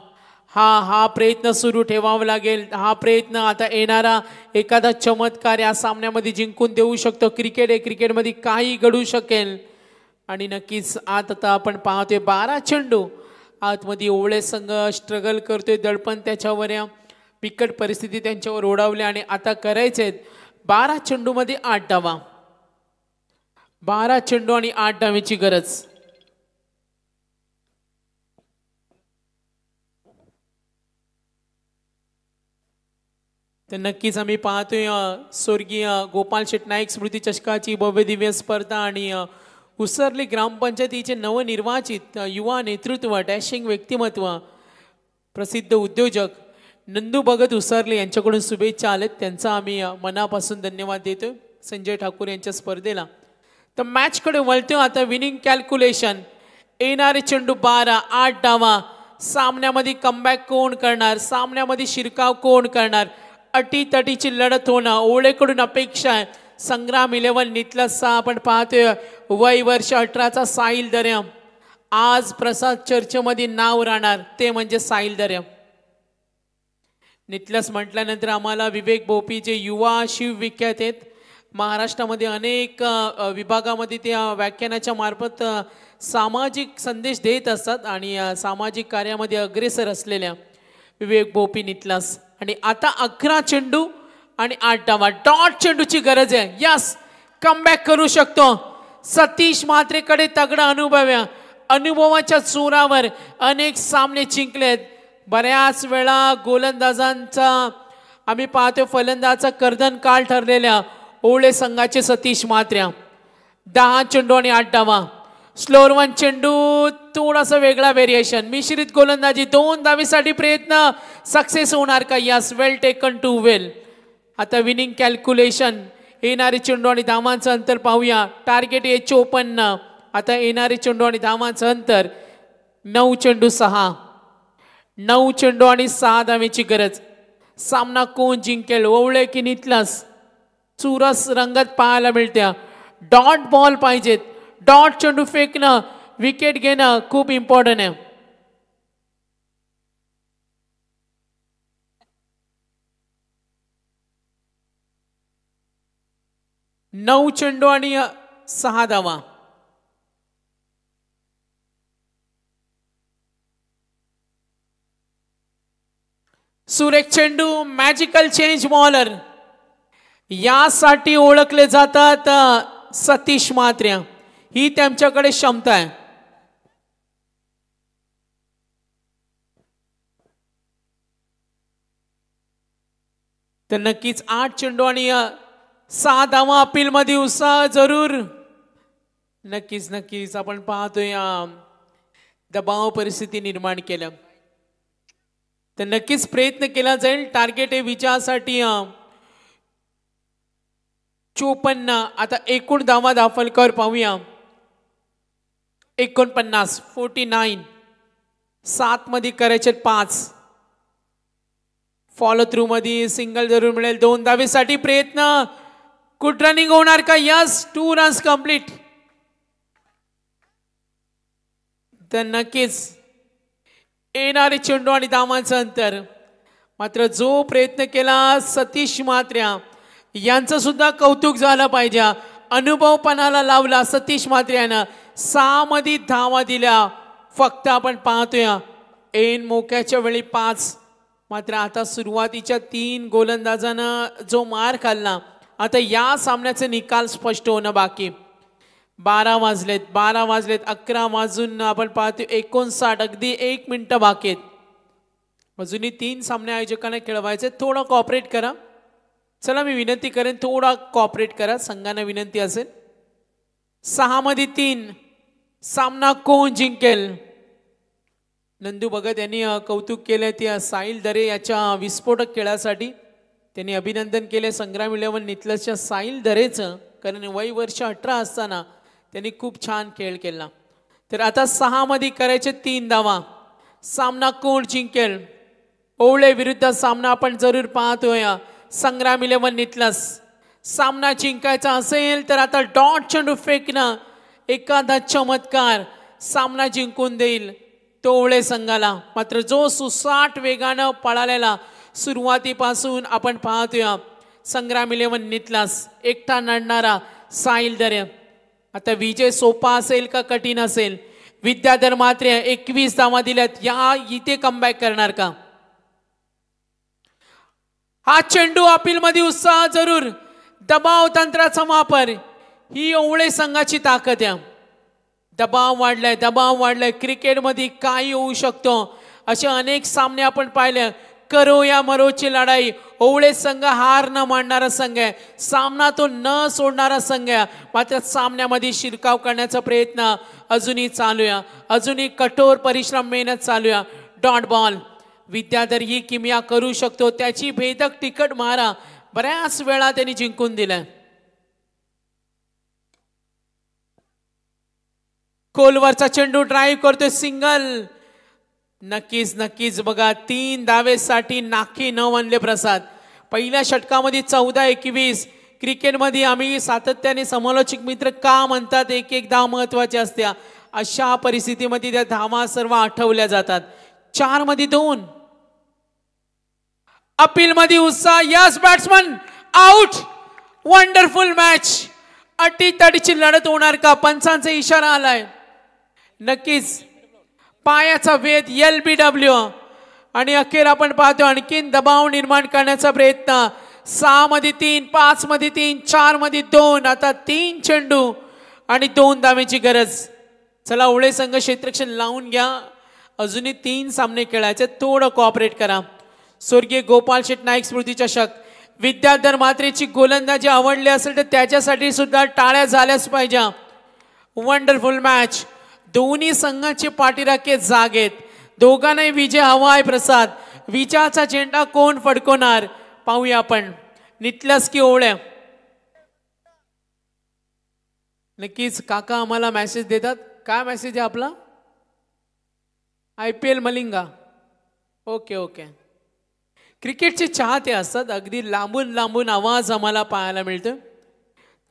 हा प्रयत्न सुरू ठेवावा लागेल. हा प्रयत्न आता येणारा एखादा चमत्कार या सामन्यामध्ये जिंकून देऊ शकतो. क्रिकेट आहे, क्रिकेटमध्ये काही घडू शकेल. आणि नक्कीच आता आपण पाहतोय 12 चेंडू. आतमध्ये ओवळे संघ स्ट्रगल करतोय. दडपण त्याच्यावर, या बिकट परिस्थिती त्यांच्यावर ओढावली आणि आता करायचे 12 चेंडू मध्ये 8 धावा. 12 चेंडू आणि 8 धावेची गरज. तर नक्कीच आम्ही पाहतोय स्वर्गीय गोपाल शेट नाईक स्मृती चषकाची भव्य दिव्य स्पर्धा आणि उसरली ग्रामपंचायतीचे नवनिर्वाचित युवा नेतृत्व, डॅशिंग व्यक्तिमत्व, प्रसिद्ध उद्योजक नंदू भगत उसरले यांच्याकडून शुभेच्छा आलेत. त्यांचा आम्ही मनापासून धन्यवाद देतोय संजय ठाकूर यांच्या स्पर्धेला. तर मॅचकडे वळतो आता. Winning calculation. येणारे चेंडू 12, 8 धावा. सामन्यामध्ये कमबॅक कोण करणार, सामन्यामध्ये शिरकाव कोण करणार, अटीतटीची लढत होणं ओवळेकडून अपेक्षा आहे. संग्राम 11 नितलसचा आपण पाहतोय वय वर्ष 18चा साहिल दर्याम. आज प्रसाद चर्चेमध्ये नाव राहणार ते म्हणजे साहिल दर्याम. नितलस म्हटल्यानंतर आम्हाला विवेक भोपी जे युवा शिव विख्यात आहेत, महाराष्ट्रामध्ये अनेक विभागामध्ये त्या व्याख्यानाच्या मार्फत सामाजिक संदेश देत असतात आणि सामाजिक कार्यामध्ये अग्रेसर असलेल्या विवेक भोपी नितलस. आणि आता 11 चेंडू आणि 8 धावा. डॉट चेंडूची गरज आहे. यस, कमबॅक करू शकतो. सतीश म्हात्रेकडे तगडा अनुभव आहे. अनुभवाच्या जोरावर अनेक सामने जिंकलेत. बऱ्याच वेळा गोलंदाजांचा आम्ही पाहतो फलंदाजाचा कर्दन काळ ठरलेल्या ओवळे संघाचे सतीश म्हात्रे. 10 चेंडू आणि 8 धावा. स्लोअर 1 चेंडू, थोडासा वेगळा व्हेरिएशन. मिश्रित गोलंदाजी. 2 धावेसाठी प्रयत्न सक्सेस होणार का? यस, वेल टेकन टू वेल. आता विनिंग कॅल्क्युलेशन. येणारे चेंडू आणि धावांचं अंतर पाहूया. टार्गेट आहे 54. आता येणारे चेंडू आणि धावांचं अंतर 9 चेंडू 6. 9 चेंडू आणि 6 धावेची गरज. सामना कोण जिंकेल, ओवळे की नितलस? चुरस रंगत पाहायला मिळत्या. डॉट बॉल पाहिजेत. डॉट चेंडू फेकणं, विकेट घेणं खूप इम्पॉर्टंट आहे. नऊ चेंडू आणि 6 धावा. सुरेख चेंडू, मॅजिकल चेंज बॉलर यासाठी ओळखले जातात सतीश म्हात्रे. ही त्यांच्याकडे क्षमता आहे. तर नक्कीच 8 चेंडू आणि 6 धावा. अपील मध्ये उत्साह जरूर. नक्कीच नक्कीच आपण पाहतोय दबाव परिस्थिती निर्माण केलं तर नक्कीच प्रयत्न केला जाईल. टार्गेट आहे विजयासाठी 54. आता एकूण धावा दाफलकर पाहूया. 49 49. 7 मध्ये करायचे 5. फॉलो थ्रू मध्ये सिंगल जरूर मिळेल. 2 धावेसाठी प्रयत्न. गुड रनिंग होणार का? यस. 2 runs complete. तर नक्कीच येणारे चेंडू आणि धावांचं अंतर. मात्र जो प्रयत्न केला सतीश म्हात्रे यांचं सुद्धा कौतुक झालं पाहिजे. अनुभवपणाला लावला सतीश म्हात्रे यानं. 6 मध्ये धावा दिल्या. फक्त आपण पाहतोय ऐन मोक्याच्या वेळी 5. मात्र आता सुरुवातीच्या 3 गोलंदाजानं जो मार खाल्ला, आता या सामन्याचे निकाल स्पष्ट होणं बाकी. 12 वाजलेत. 11 वाजून आपण पाहतो 59. अगदी 1 मिनिट बाकी आहेत. अजूनही 3 सामने आयोजकांना खेळवायचे. थोडं कॉपरेट करा. चला मी विनंती करेन थोडा कॉपरेट करा. संघांना विनंती असेल. 6 मध्ये 3. सामना कोण जिंकेल? नंदू भगत यांनी कौतुक केले त्या साहिल दरे याच्या विस्फोटक खेळासाठी. त्यांनी अभिनंदन केले संग्राम 11 नितलसच्या साहिल दरेचं. कारण वय वर्ष 18 असताना त्यांनी खूप छान खेळ केला. तर आता 6 मध्ये करायचे 3 धावा. सामना कोण जिंकेल? ओवळे विरुद्ध सामना आपण जरूर पाहतोय. संग्राम 11 नितलस. सामना जिंकायचा असेल तर आता डॉट चेंडू फेकणं एखादा चमत्कार सामना जिंकून देईल तो ओवळे संघाला. मात्र जो सुसाट वेगानं पळालेला सुरुवातीपासून आपण पाहतोय संग्राम 11 नितलस. एकटा लढणारा साहिल दरे. आता विजय सोपा असेल का कठीण असेल? विद्याधर म्हात्रे 21 धावा दिल्यात. या इथे कमबॅक करणार का? हा चेंडू अपील मध्ये उत्साह जरूर. दबाव तंत्राचा वापर ही ओवळे संघाची ताकद आहे. दबाव वाढलाय. क्रिकेटमध्ये काही होऊ शकतो. असे अनेक सामने आपण पाहिले. करो या मरोची लढाई. ओवळे संघ हार न मानणारा संघ आहे. सामना तो न सोडणारा संघ आहे. मात्र सामन्यामध्ये शिरकाव करण्याचा प्रयत्न अजूनही चालू आहे. अजूनही कठोर परिश्रम मेहनत चालू आहे. Dot ball. विद्याधर ही किमया करू शकतो. त्याची भेदक तिकट मारा बऱ्याच वेळा त्यांनी जिंकून दिलाय. खोलवरचा चेंडू ड्राईव्ह करतोय. सिंगल. नक्कीच बघा 3 धावेसाठी नाकी न बनले प्रसाद. पहिल्या षटकामध्ये 14-21. क्रिकेटमध्ये आम्ही सातत्याने समालोचक मित्र का म्हणतात एक धाव महत्वाची असते. अशा परिस्थितीमध्ये त्या धावा सर्व आठवल्या जातात. 4 मध्ये 2. अपील मध्ये उत्साह. Yes batsman out. Wonderful match. अटीतडीची लढत होणार का? पंचांचा इशारा आलाय. नक्कीच पायाचा वेध LBW. आणि अखेर आपण पाहतो आणखीन दबाव निर्माण करण्याचा प्रयत्न. 6 मध्ये 3. 5 मध्ये 3. 4 मध्ये 2. आता 3 चेंडू आणि 2 धावेची गरज. चला ओवळे संघ क्षेत्ररक्षण लावून घ्या. अजूनही 3 सामने खेळायचे. थोडं कॉपरेट करा. स्वर्गीय गोपाल शेट नाईक स्मृती चषक. विद्याधर म्हात्रेची गोलंदाजी आवडली असेल तर त्याच्यासाठी सुद्धा टाळ्या झाल्याच पाहिजे. Wonderful match. दोन्ही संघाचे पाठीराखे जागेत. दोघांनाही विजय हवा आहे प्रसाद. विजयाचा झेंडा कोण फडकवणार पाहूया आपण. नितलस की ओवळे? नक्कीच काका आम्हाला मेसेज देतात. काय मेसेज आहे आपला? IPL मलिंगा. ओके. क्रिकेटचे चाहते असतात. अगदी लांबून आवाज आम्हाला पाहायला मिळतो.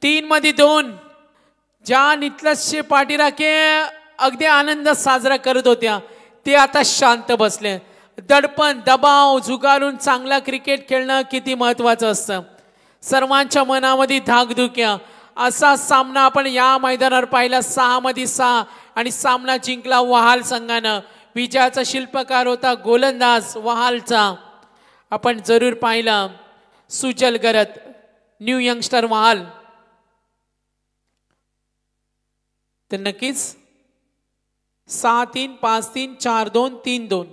3 मध्ये 2. ज्या नितलसचे पाठीराखे अगदी आनंद साजरा करत होत्या ते आता शांत बसले. दडपण दबाव झुगारून चांगला क्रिकेट खेळणं किती महत्वाचं असतं. सर्वांच्या मनामध्ये धाकधुक्या असा सामना आपण या मैदानावर पाहिला. 6 मध्ये 6 आणि सामना जिंकला वहाल संघानं. विजयाचा शिल्पकार होता गोलंदाज वहालचा. आपण जरूर पाहिला सुजल गरत न्यू यंगस्टर वहाल. तर नक्कीच 6-3 5-3 4-2 3-2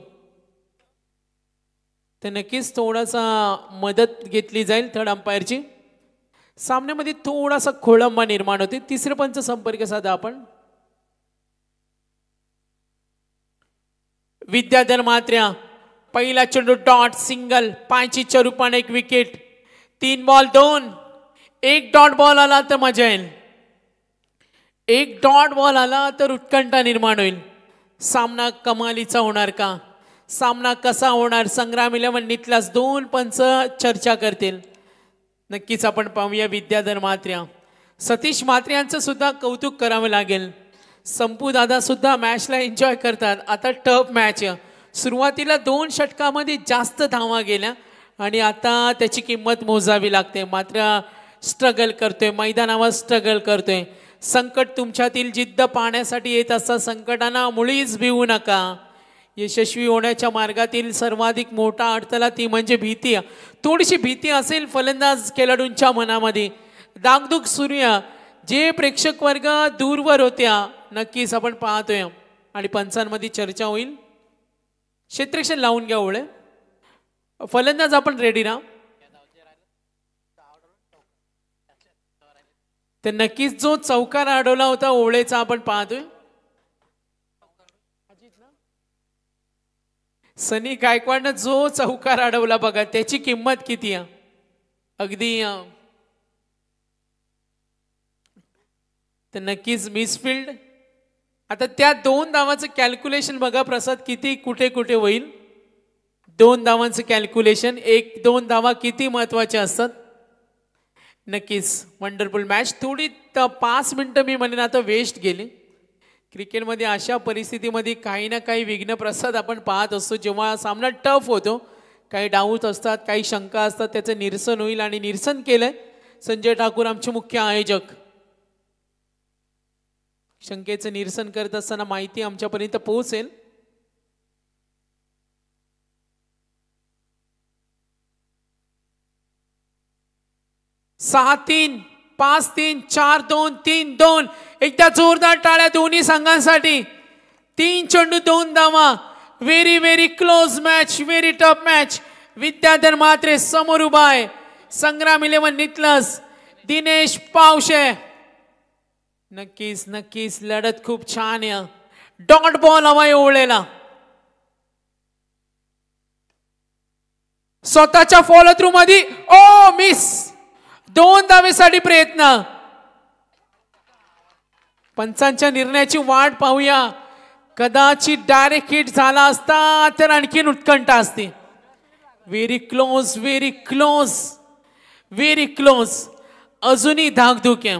तर नक्कीच थोडासा मदत घेतली जाईल थर्ड अंपायरची. सामन्यामध्ये थोडासा खोळंबा निर्माण होते. तिसरे पंच संपर्क साधा आपण. विद्याधर मात्र्या पहिला चेंडू डॉट सिंगल 5च्या रूपाने एक विकेट. 3 बॉल 2. एक डॉट बॉल आला तर मजा येईल. एक डॉट बॉल आला तर उत्कंठा निर्माण होईल. सामना कमालीचा होणार का? सामना कसा होणार? संग्राम 11 नितलास 2 पंच चर्चा करतील. नक्कीच आपण पाहूया. विद्याधर मात्र्या सतीश मात्रे यांचं सुद्धा कौतुक करावं लागेल. संपू दादा सुद्धा मॅचला एन्जॉय करतात. आता टफ मॅच. सुरुवातीला 2 षटकामध्ये जास्त धावा गेल्या आणि आता त्याची किंमत मोजावी लागते. मात्र स्ट्रगल करतोय मैदानावर स्ट्रगल करतोय. संकट तुमच्यातील जिद्द पाहण्यासाठी येत असता. संकटांना मुळीच भिवू नका. यशस्वी होण्याच्या मार्गातील सर्वाधिक मोठा अडथळा ती म्हणजे भीती. थोडीशी भीती असेल फलंदाज खेळाडूंच्या मनामध्ये. दागदुग सूर्य जे प्रेक्षक वर्ग दूरवर होत्या नक्कीच आपण पाहतोय आणि पंचांमध्ये चर्चा होईल. क्षेत्ररक्षण लावून घ्या ओळे. फलंदाज आपण रेडी ना? तर नक्कीच जो चौकार अडवला होता ओळेचा आपण पाहतोय. सनी गायकवाडनं जो चौकार अडवला बघा त्याची किंमत किती आहे. अगदी तर नक्कीच मिसफिल्ड. आता त्या 2 धावांचं कॅल्क्युलेशन बघा प्रसाद किती कुठे कुठे होईल. 2 धावांचं कॅल्क्युलेशन 1-2 धावा किती महत्वाच्या असतात. नक्कीच वंडरफुल मॅच. थोडी 5 मिनिटं मी म्हणेन आता वेस्ट गेली. क्रिकेटमध्ये अशा परिस्थितीमध्ये काही ना काही विघ्न प्रसाद आपण पाहत असतो. जेव्हा सामना टफ होतो काही डाऊट असतात काही शंका असतात त्याचं निरसन होईल आणि निरसन केलंय संजय ठाकूर आमचे मुख्य आयोजक. शंकेचं निरसन करत असताना माहिती आमच्यापर्यंत पोहोचेल. सहा 3 5-3 4-2 3-2. एकदा जोरदार टाळ्या दोन्ही संघांसाठी. 3 चेंडू 2 धावा. Very very close match. Very tough match. Vidyadhar Matre समोर उभा आहे. संग्राम 11 नितलस दिनेश पावशे. नक्कीच नक्कीच लढत खूप छान आहे. डॉट बॉल हवाय ओळेला. स्वतःच्या फॉलो थ्रू मध्ये ओ मिस. 2 धावेसाठी प्रयत्न. पंचांच्या निर्णयाची वाट पाहूया. कदाचित डायरेक्ट हिट झाला असता तर आणखीन उत्कंठा असते. Very close very close very close. अजूनही धाकधूक आहे.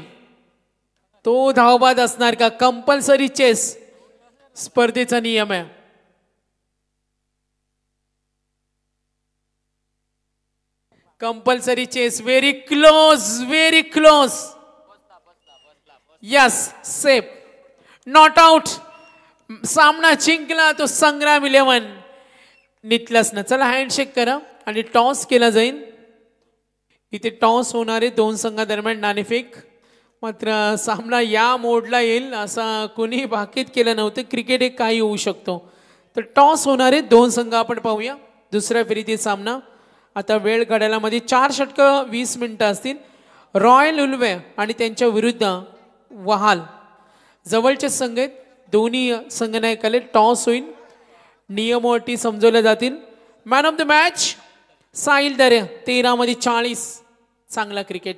तो धावबाद असणार का? कंपल्सरी चेस स्पर्धेचा नियम आहे. Compulsory chess. Very close very close. Yes safe. Not out. सामना जिंकला तो संग्राम 11 नितलसनं. चला हँडशेक करा आणि टॉस केला जाईल. इथे टॉस होणारे 2 संघादरम्यान नाणेफेक. मात्र सामना या मोडला येईल असा कोणी भाकीत केलं नव्हतं. क्रिकेट एक काही होऊ शकतो. तर टॉस होणारे 2 संघ आपण पाहूया. दुसऱ्या फेरीतील सामना. आता वेळ घड्याळामध्ये 4 षटकं 20 मिनिटं असतील. रॉयल उल्वे आणि त्यांच्या विरुद्ध वहाल जवळचे संघ आहेत. दोन्ही संघनायकाले टॉस होईल. नियम व अटी समजवल्या जातील. Man of the match Sahil दरे 13 मध्ये 40. चांगला क्रिकेट.